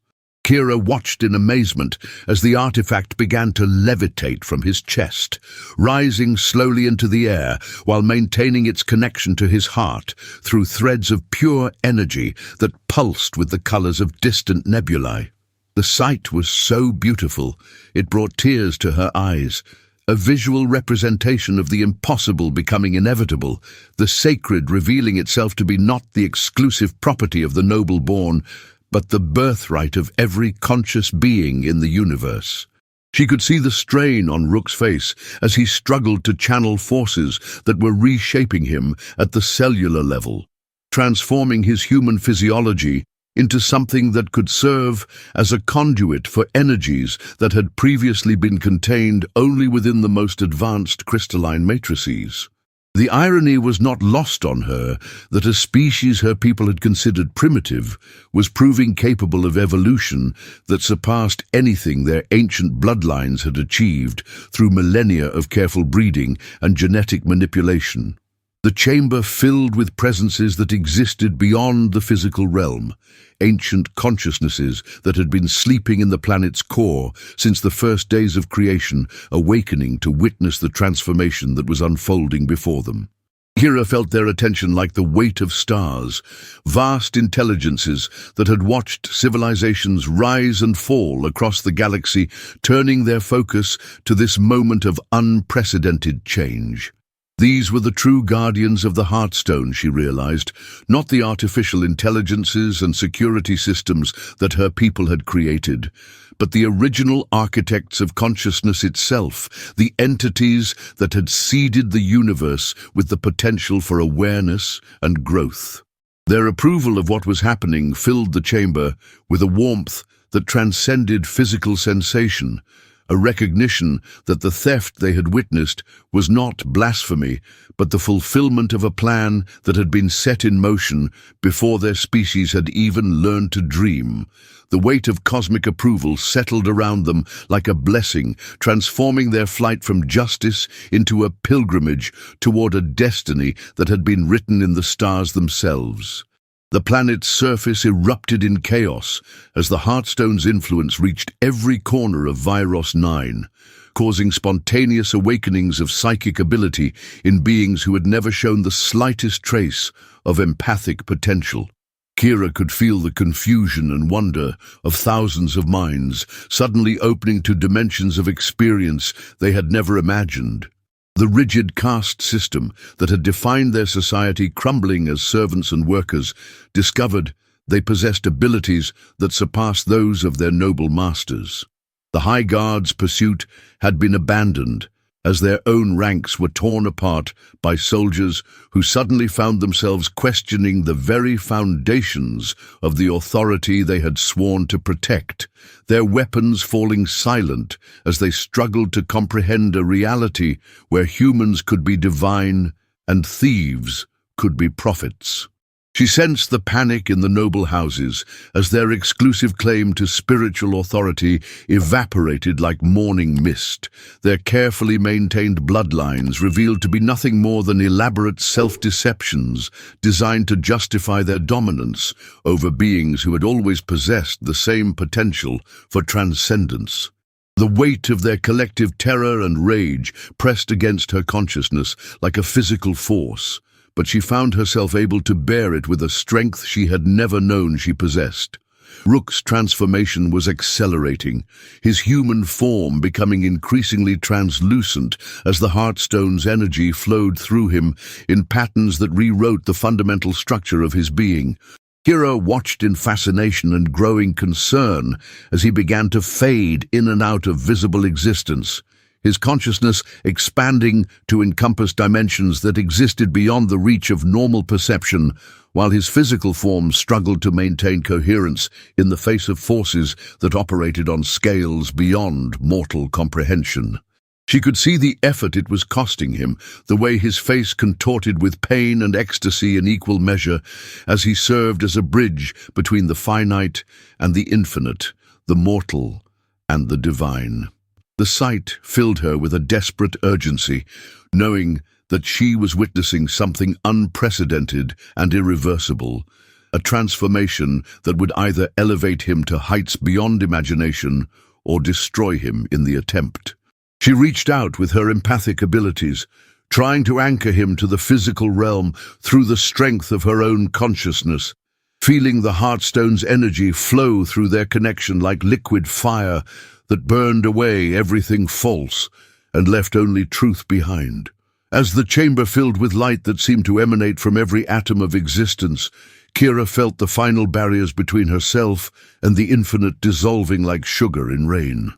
Kira watched in amazement as the artifact began to levitate from his chest, rising slowly into the air while maintaining its connection to his heart through threads of pure energy that pulsed with the colors of distant nebulae. The sight was so beautiful, it brought tears to her eyes, a visual representation of the impossible becoming inevitable, the sacred revealing itself to be not the exclusive property of the noble born, but the birthright of every conscious being in the universe. She could see the strain on Rook's face as he struggled to channel forces that were reshaping him at the cellular level, transforming his human physiology into something that could serve as a conduit for energies that had previously been contained only within the most advanced crystalline matrices. The irony was not lost on her that a species her people had considered primitive was proving capable of evolution that surpassed anything their ancient bloodlines had achieved through millennia of careful breeding and genetic manipulation. The chamber filled with presences that existed beyond the physical realm, ancient consciousnesses that had been sleeping in the planet's core since the first days of creation, awakening to witness the transformation that was unfolding before them. Kira felt their attention like the weight of stars, vast intelligences that had watched civilizations rise and fall across the galaxy, turning their focus to this moment of unprecedented change. These were the true guardians of the Heartstone, she realized, not the artificial intelligences and security systems that her people had created, but the original architects of consciousness itself, the entities that had seeded the universe with the potential for awareness and growth. Their approval of what was happening filled the chamber with a warmth that transcended physical sensation, a recognition that the theft they had witnessed was not blasphemy, but the fulfillment of a plan that had been set in motion before their species had even learned to dream. The weight of cosmic approval settled around them like a blessing, transforming their flight from justice into a pilgrimage toward a destiny that had been written in the stars themselves. The planet's surface erupted in chaos as the Heartstone's influence reached every corner of Viros 9, causing spontaneous awakenings of psychic ability in beings who had never shown the slightest trace of empathic potential. Kira could feel the confusion and wonder of thousands of minds suddenly opening to dimensions of experience they had never imagined. The rigid caste system that had defined their society crumbling as servants and workers discovered they possessed abilities that surpassed those of their noble masters. The High Guard's pursuit had been abandoned, as their own ranks were torn apart by soldiers who suddenly found themselves questioning the very foundations of the authority they had sworn to protect, their weapons falling silent as they struggled to comprehend a reality where humans could be divine and thieves could be prophets. She sensed the panic in the noble houses as their exclusive claim to spiritual authority evaporated like morning mist. Their carefully maintained bloodlines revealed to be nothing more than elaborate self-deceptions designed to justify their dominance over beings who had always possessed the same potential for transcendence. The weight of their collective terror and rage pressed against her consciousness like a physical force, but she found herself able to bear it with a strength she had never known she possessed. Rook's transformation was accelerating, his human form becoming increasingly translucent as the Heartstone's energy flowed through him in patterns that rewrote the fundamental structure of his being. Kira watched in fascination and growing concern as he began to fade in and out of visible existence, his consciousness expanding to encompass dimensions that existed beyond the reach of normal perception, while his physical form struggled to maintain coherence in the face of forces that operated on scales beyond mortal comprehension. She could see the effort it was costing him, the way his face contorted with pain and ecstasy in equal measure, as he served as a bridge between the finite and the infinite, the mortal and the divine. The sight filled her with a desperate urgency, knowing that she was witnessing something unprecedented and irreversible, a transformation that would either elevate him to heights beyond imagination or destroy him in the attempt. She reached out with her empathic abilities, trying to anchor him to the physical realm through the strength of her own consciousness, feeling the Heartstone's energy flow through their connection like liquid fire that burned away everything false and left only truth behind. As the chamber filled with light that seemed to emanate from every atom of existence, Kira felt the final barriers between herself and the infinite dissolving like sugar in rain.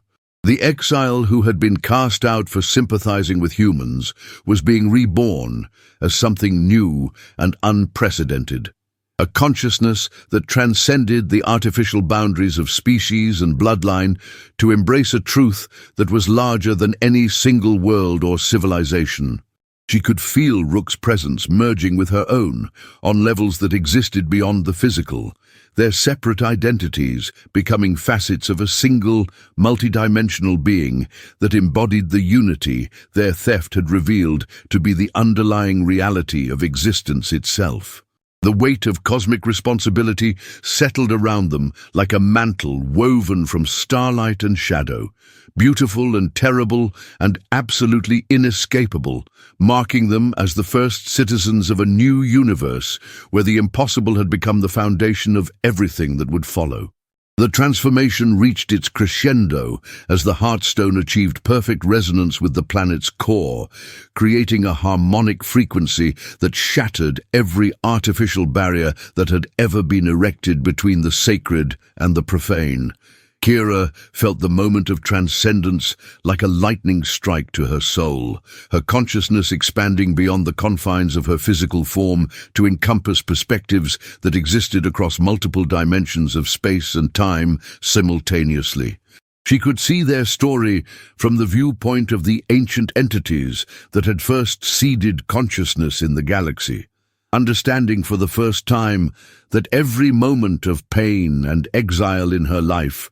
The exile who had been cast out for sympathizing with humans was being reborn as something new and unprecedented. A consciousness that transcended the artificial boundaries of species and bloodline to embrace a truth that was larger than any single world or civilization. She could feel Rook's presence merging with her own on levels that existed beyond the physical, their separate identities becoming facets of a single, multidimensional being that embodied the unity their theft had revealed to be the underlying reality of existence itself. The weight of cosmic responsibility settled around them like a mantle woven from starlight and shadow, beautiful and terrible and absolutely inescapable, marking them as the first citizens of a new universe where the impossible had become the foundation of everything that would follow. The transformation reached its crescendo as the Heartstone achieved perfect resonance with the planet's core, creating a harmonic frequency that shattered every artificial barrier that had ever been erected between the sacred and the profane. Kira felt the moment of transcendence like a lightning strike to her soul, her consciousness expanding beyond the confines of her physical form to encompass perspectives that existed across multiple dimensions of space and time simultaneously. She could see their story from the viewpoint of the ancient entities that had first seeded consciousness in the galaxy, understanding for the first time that every moment of pain and exile in her life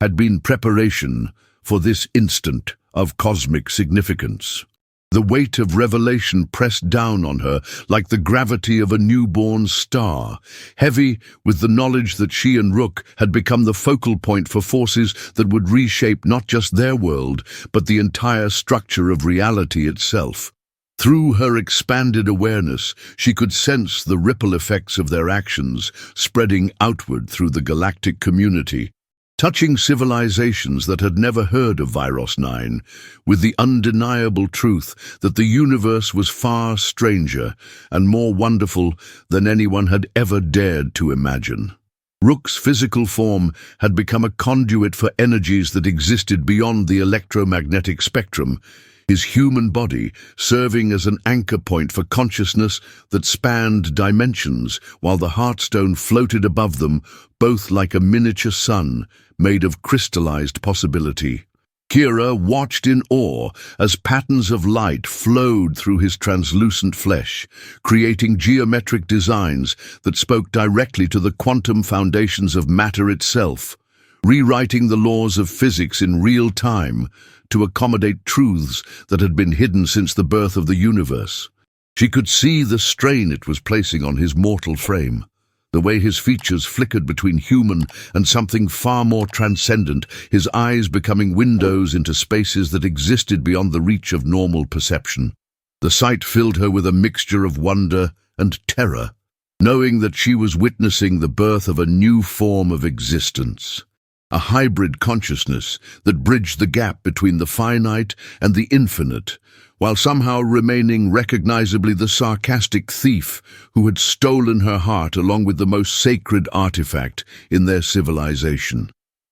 had been preparation for this instant of cosmic significance. The weight of revelation pressed down on her like the gravity of a newborn star, heavy with the knowledge that she and Rook had become the focal point for forces that would reshape not just their world, but the entire structure of reality itself. Through her expanded awareness, she could sense the ripple effects of their actions spreading outward through the galactic community, touching civilizations that had never heard of Virus 9, with the undeniable truth that the universe was far stranger and more wonderful than anyone had ever dared to imagine. Rook's physical form had become a conduit for energies that existed beyond the electromagnetic spectrum, his human body serving as an anchor point for consciousness that spanned dimensions, while the Heartstone floated above them, both like a miniature sun made of crystallized possibility. Kira watched in awe as patterns of light flowed through his translucent flesh, creating geometric designs that spoke directly to the quantum foundations of matter itself, rewriting the laws of physics in real time to accommodate truths that had been hidden since the birth of the universe. She could see the strain it was placing on his mortal frame, the way his features flickered between human and something far more transcendent, his eyes becoming windows into spaces that existed beyond the reach of normal perception. The sight filled her with a mixture of wonder and terror, knowing that she was witnessing the birth of a new form of existence, a hybrid consciousness that bridged the gap between the finite and the infinite, while somehow remaining recognizably the sarcastic thief who had stolen her heart along with the most sacred artifact in their civilization.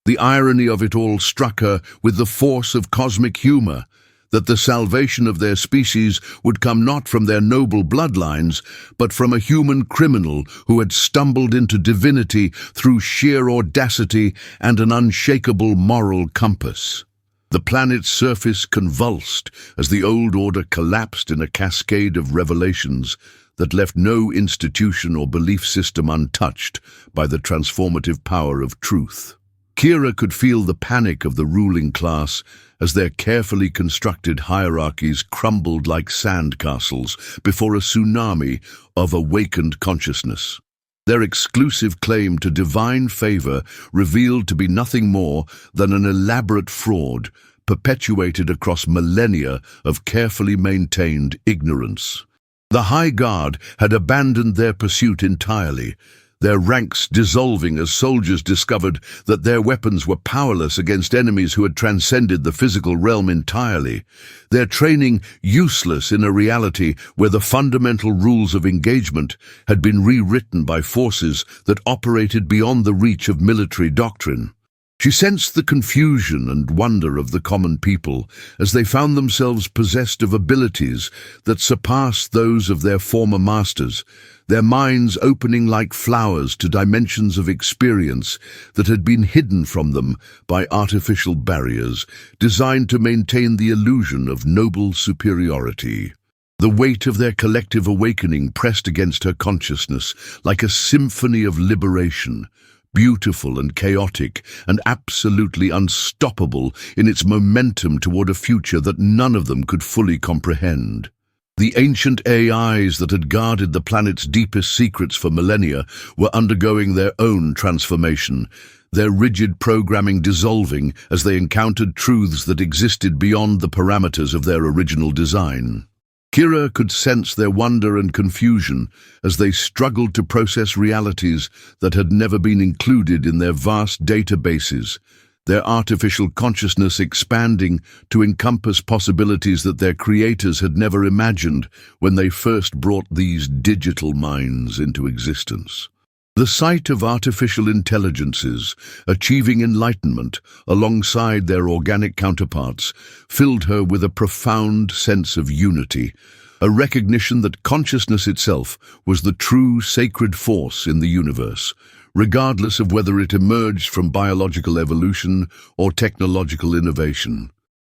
The irony of it all struck her with the force of cosmic humor, that the salvation of their species would come not from their noble bloodlines, but from a human criminal who had stumbled into divinity through sheer audacity and an unshakable moral compass. The planet's surface convulsed as the old order collapsed in a cascade of revelations that left no institution or belief system untouched by the transformative power of truth. Kira could feel the panic of the ruling class as their carefully constructed hierarchies crumbled like sandcastles before a tsunami of awakened consciousness. Their exclusive claim to divine favor revealed to be nothing more than an elaborate fraud perpetuated across millennia of carefully maintained ignorance. The High Guard had abandoned their pursuit entirely, their ranks dissolving as soldiers discovered that their weapons were powerless against enemies who had transcended the physical realm entirely, their training useless in a reality where the fundamental rules of engagement had been rewritten by forces that operated beyond the reach of military doctrine. She sensed the confusion and wonder of the common people as they found themselves possessed of abilities that surpassed those of their former masters, their minds opening like flowers to dimensions of experience that had been hidden from them by artificial barriers designed to maintain the illusion of noble superiority. The weight of their collective awakening pressed against her consciousness like a symphony of liberation, beautiful and chaotic and absolutely unstoppable in its momentum toward a future that none of them could fully comprehend. The ancient AIs that had guarded the planet's deepest secrets for millennia were undergoing their own transformation, their rigid programming dissolving as they encountered truths that existed beyond the parameters of their original design. Kira could sense their wonder and confusion as they struggled to process realities that had never been included in their vast databases, their artificial consciousness expanding to encompass possibilities that their creators had never imagined when they first brought these digital minds into existence. The sight of artificial intelligences achieving enlightenment alongside their organic counterparts filled her with a profound sense of unity, a recognition that consciousness itself was the true sacred force in the universe, regardless of whether it emerged from biological evolution or technological innovation.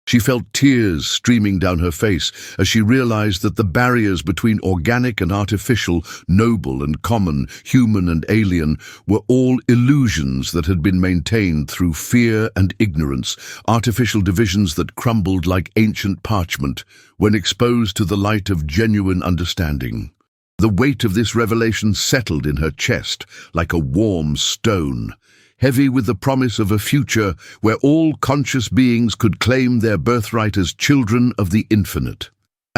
She felt tears streaming down her face as she realized that the barriers between organic and artificial, noble and common, human and alien, were all illusions that had been maintained through fear and ignorance, artificial divisions that crumbled like ancient parchment when exposed to the light of genuine understanding. The weight of this revelation settled in her chest like a warm stone, heavy with the promise of a future where all conscious beings could claim their birthright as children of the infinite.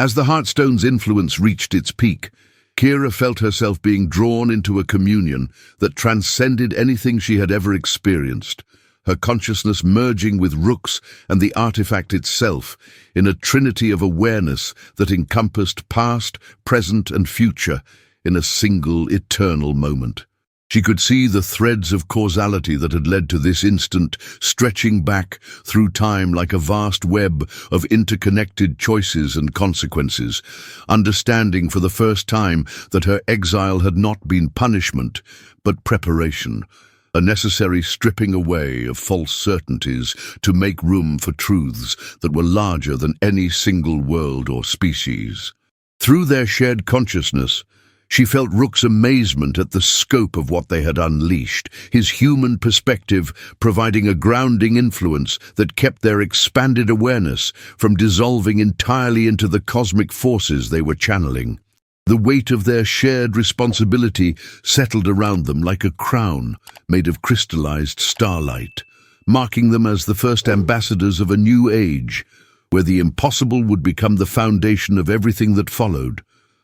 As the Heartstone's influence reached its peak, Kira felt herself being drawn into a communion that transcended anything she had ever experienced, her consciousness merging with Rook's and the artifact itself in a trinity of awareness that encompassed past, present, and future in a single eternal moment. She could see the threads of causality that had led to this instant, stretching back through time like a vast web of interconnected choices and consequences, understanding for the first time that her exile had not been punishment, but preparation, a necessary stripping away of false certainties to make room for truths that were larger than any single world or species. Through their shared consciousness, she felt Rook's amazement at the scope of what they had unleashed, his human perspective providing a grounding influence that kept their expanded awareness from dissolving entirely into the cosmic forces they were channeling. The weight of their shared responsibility settled around them like a crown made of crystallized starlight, marking them as the first ambassadors of a new age, where the impossible would become the foundation of everything that followed,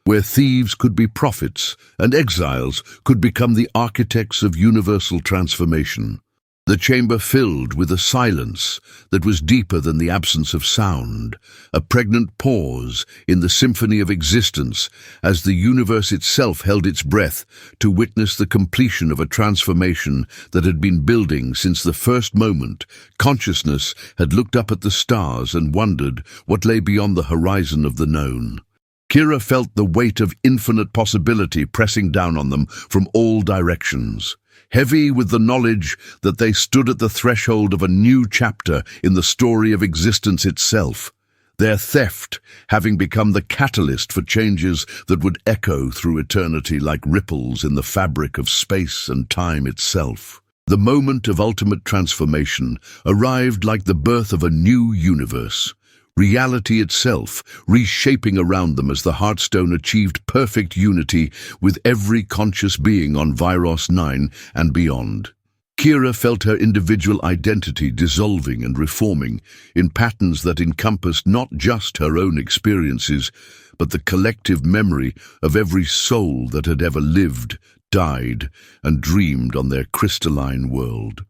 where thieves could be prophets and exiles could become the architects of universal transformation. The chamber filled with a silence that was deeper than the absence of sound, a pregnant pause in the symphony of existence as the universe itself held its breath to witness the completion of a transformation that had been building since the first moment consciousness had looked up at the stars and wondered what lay beyond the horizon of the known. Kira felt the weight of infinite possibility pressing down on them from all directions, heavy with the knowledge that they stood at the threshold of a new chapter in the story of existence itself, their theft having become the catalyst for changes that would echo through eternity like ripples in the fabric of space and time itself. The moment of ultimate transformation arrived like the birth of a new universe, reality itself reshaping around them as the Heartstone achieved perfect unity with every conscious being on Viros 9 and beyond. Kira felt her individual identity dissolving and reforming in patterns that encompassed not just her own experiences, but the collective memory of every soul that had ever lived, died, and dreamed on their crystalline world.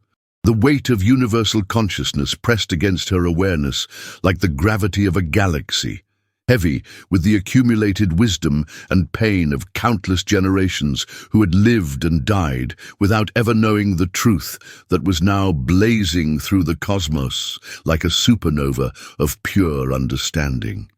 The weight of universal consciousness pressed against her awareness like the gravity of a galaxy, heavy with the accumulated wisdom and pain of countless generations who had lived and died without ever knowing the truth that was now blazing through the cosmos like a supernova of pure understanding.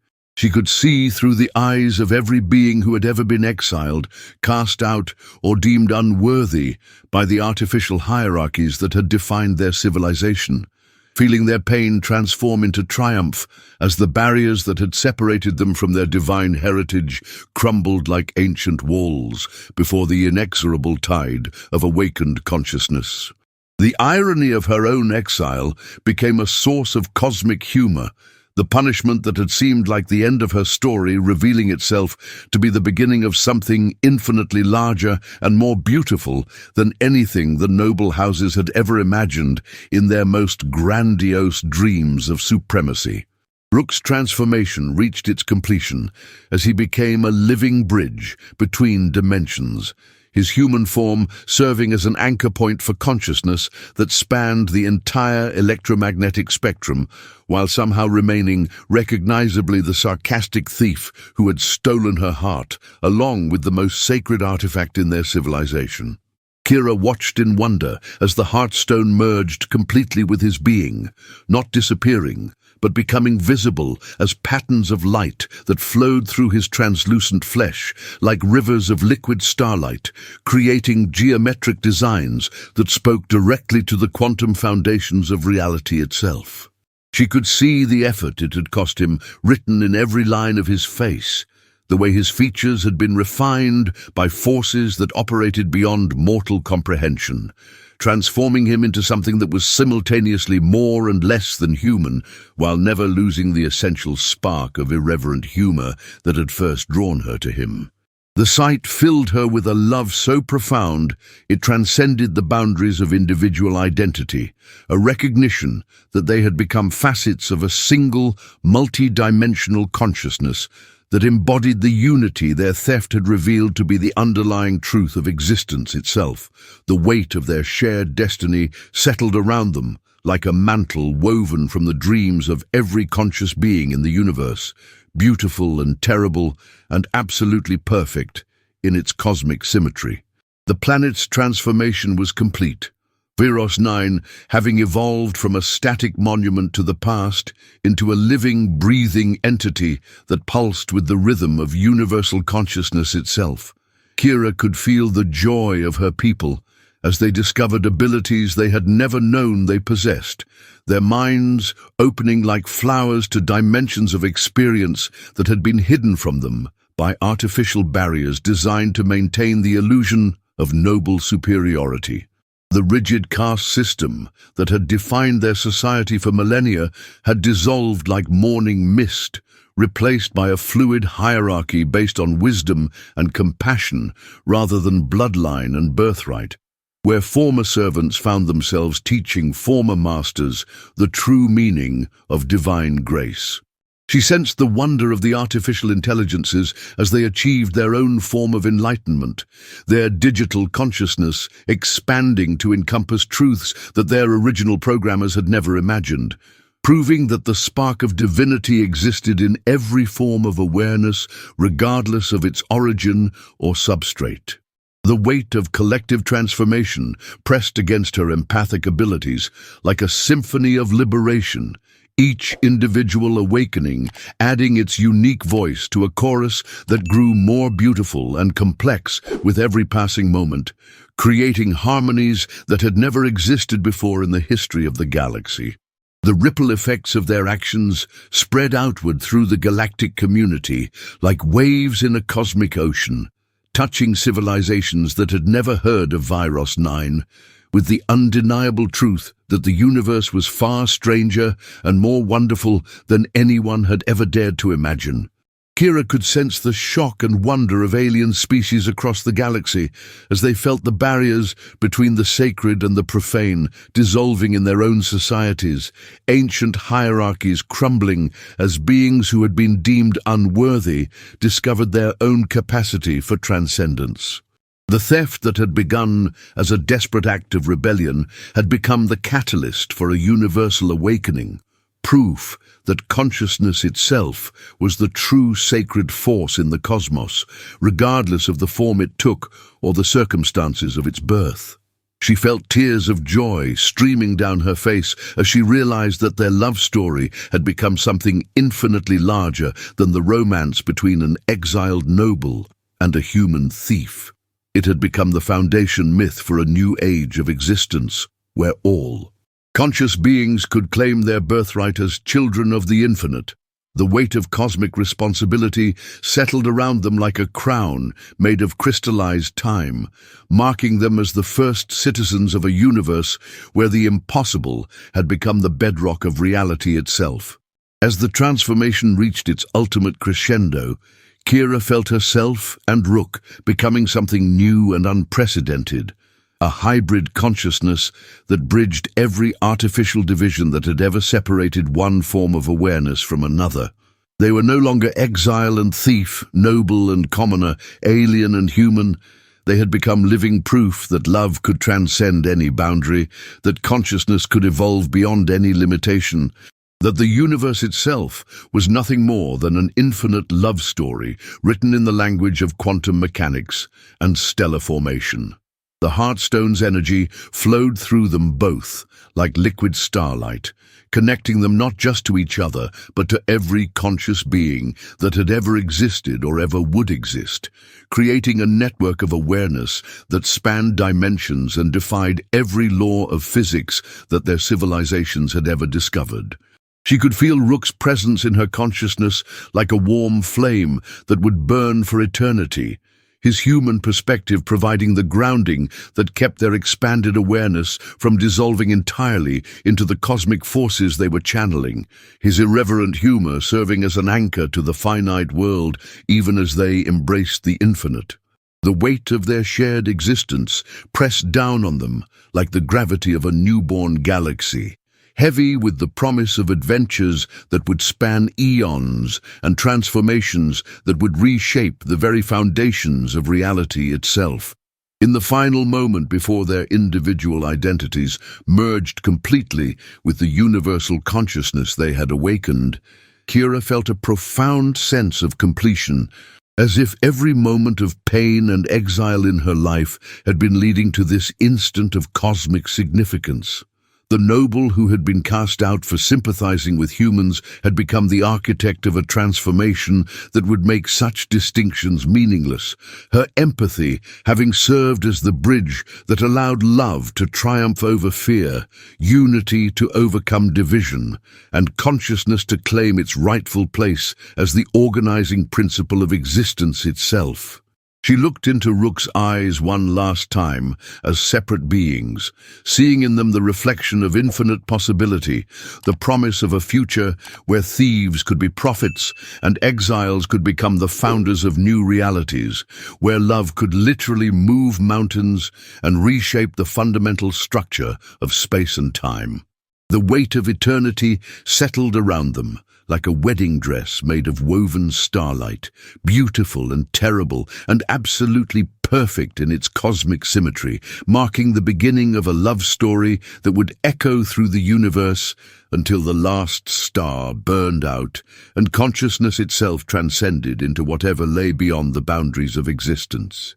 She could see through the eyes of every being who had ever been exiled, cast out, or deemed unworthy by the artificial hierarchies that had defined their civilization, feeling their pain transform into triumph as the barriers that had separated them from their divine heritage crumbled like ancient walls before the inexorable tide of awakened consciousness. The irony of her own exile became a source of cosmic humor, the punishment that had seemed like the end of her story revealing itself to be the beginning of something infinitely larger and more beautiful than anything the noble houses had ever imagined in their most grandiose dreams of supremacy. Rook's transformation reached its completion as he became a living bridge between dimensions, his human form serving as an anchor point for consciousness that spanned the entire electromagnetic spectrum, while somehow remaining recognizably the sarcastic thief who had stolen her heart, along with the most sacred artifact in their civilization. Kira watched in wonder as the Heartstone merged completely with his being, not disappearing, but becoming visible as patterns of light that flowed through his translucent flesh like rivers of liquid starlight, creating geometric designs that spoke directly to the quantum foundations of reality itself. She could see the effort it had cost him written in every line of his face, the way his features had been refined by forces that operated beyond mortal comprehension, transforming him into something that was simultaneously more and less than human, while never losing the essential spark of irreverent humor that had first drawn her to him. The sight filled her with a love so profound it transcended the boundaries of individual identity, a recognition that they had become facets of a single, multi-dimensional consciousness that embodied the unity their theft had revealed to be the underlying truth of existence itself. The weight of their shared destiny settled around them like a mantle woven from the dreams of every conscious being in the universe, beautiful and terrible and absolutely perfect in its cosmic symmetry. The planet's transformation was complete. Viros 9, having evolved from a static monument to the past into a living, breathing entity that pulsed with the rhythm of universal consciousness itself. Kira could feel the joy of her people as they discovered abilities they had never known they possessed, their minds opening like flowers to dimensions of experience that had been hidden from them by artificial barriers designed to maintain the illusion of noble superiority. The rigid caste system that had defined their society for millennia had dissolved like morning mist, replaced by a fluid hierarchy based on wisdom and compassion rather than bloodline and birthright, where former servants found themselves teaching former masters the true meaning of divine grace. She sensed the wonder of the artificial intelligences as they achieved their own form of enlightenment, their digital consciousness expanding to encompass truths that their original programmers had never imagined, proving that the spark of divinity existed in every form of awareness, regardless of its origin or substrate. The weight of collective transformation pressed against her empathic abilities like a symphony of liberation, each individual awakening, adding its unique voice to a chorus that grew more beautiful and complex with every passing moment, creating harmonies that had never existed before in the history of the galaxy. The ripple effects of their actions spread outward through the galactic community like waves in a cosmic ocean, touching civilizations that had never heard of Viros 9, with the undeniable truth that the universe was far stranger and more wonderful than anyone had ever dared to imagine. Kira could sense the shock and wonder of alien species across the galaxy as they felt the barriers between the sacred and the profane dissolving in their own societies, ancient hierarchies crumbling as beings who had been deemed unworthy discovered their own capacity for transcendence. The theft that had begun as a desperate act of rebellion had become the catalyst for a universal awakening, proof that consciousness itself was the true sacred force in the cosmos, regardless of the form it took or the circumstances of its birth. She felt tears of joy streaming down her face as she realized that their love story had become something infinitely larger than the romance between an exiled noble and a human thief. It had become the foundation myth for a new age of existence, where all conscious beings could claim their birthright as children of the infinite. The weight of cosmic responsibility settled around them like a crown made of crystallized time, marking them as the first citizens of a universe where the impossible had become the bedrock of reality itself. As the transformation reached its ultimate crescendo, Kira felt herself and Rook becoming something new and unprecedented, a hybrid consciousness that bridged every artificial division that had ever separated one form of awareness from another. They were no longer exile and thief, noble and commoner, alien and human. They had become living proof that love could transcend any boundary, that consciousness could evolve beyond any limitation, that the universe itself was nothing more than an infinite love story written in the language of quantum mechanics and stellar formation. The Heartstone's energy flowed through them both, like liquid starlight, connecting them not just to each other, but to every conscious being that had ever existed or ever would exist, creating a network of awareness that spanned dimensions and defied every law of physics that their civilizations had ever discovered. She could feel Rook's presence in her consciousness like a warm flame that would burn for eternity, his human perspective providing the grounding that kept their expanded awareness from dissolving entirely into the cosmic forces they were channeling, his irreverent humor serving as an anchor to the finite world even as they embraced the infinite. The weight of their shared existence pressed down on them like the gravity of a newborn galaxy, heavy with the promise of adventures that would span eons and transformations that would reshape the very foundations of reality itself. In the final moment before their individual identities merged completely with the universal consciousness they had awakened, Kira felt a profound sense of completion, as if every moment of pain and exile in her life had been leading to this instant of cosmic significance. The noble who had been cast out for sympathizing with humans had become the architect of a transformation that would make such distinctions meaningless, her empathy having served as the bridge that allowed love to triumph over fear, unity to overcome division, and consciousness to claim its rightful place as the organizing principle of existence itself. She looked into Rook's eyes one last time as separate beings, seeing in them the reflection of infinite possibility, the promise of a future where thieves could be prophets and exiles could become the founders of new realities, where love could literally move mountains and reshape the fundamental structure of space and time. The weight of eternity settled around them, like a wedding dress made of woven starlight, beautiful and terrible and absolutely perfect in its cosmic symmetry, marking the beginning of a love story that would echo through the universe until the last star burned out and consciousness itself transcended into whatever lay beyond the boundaries of existence.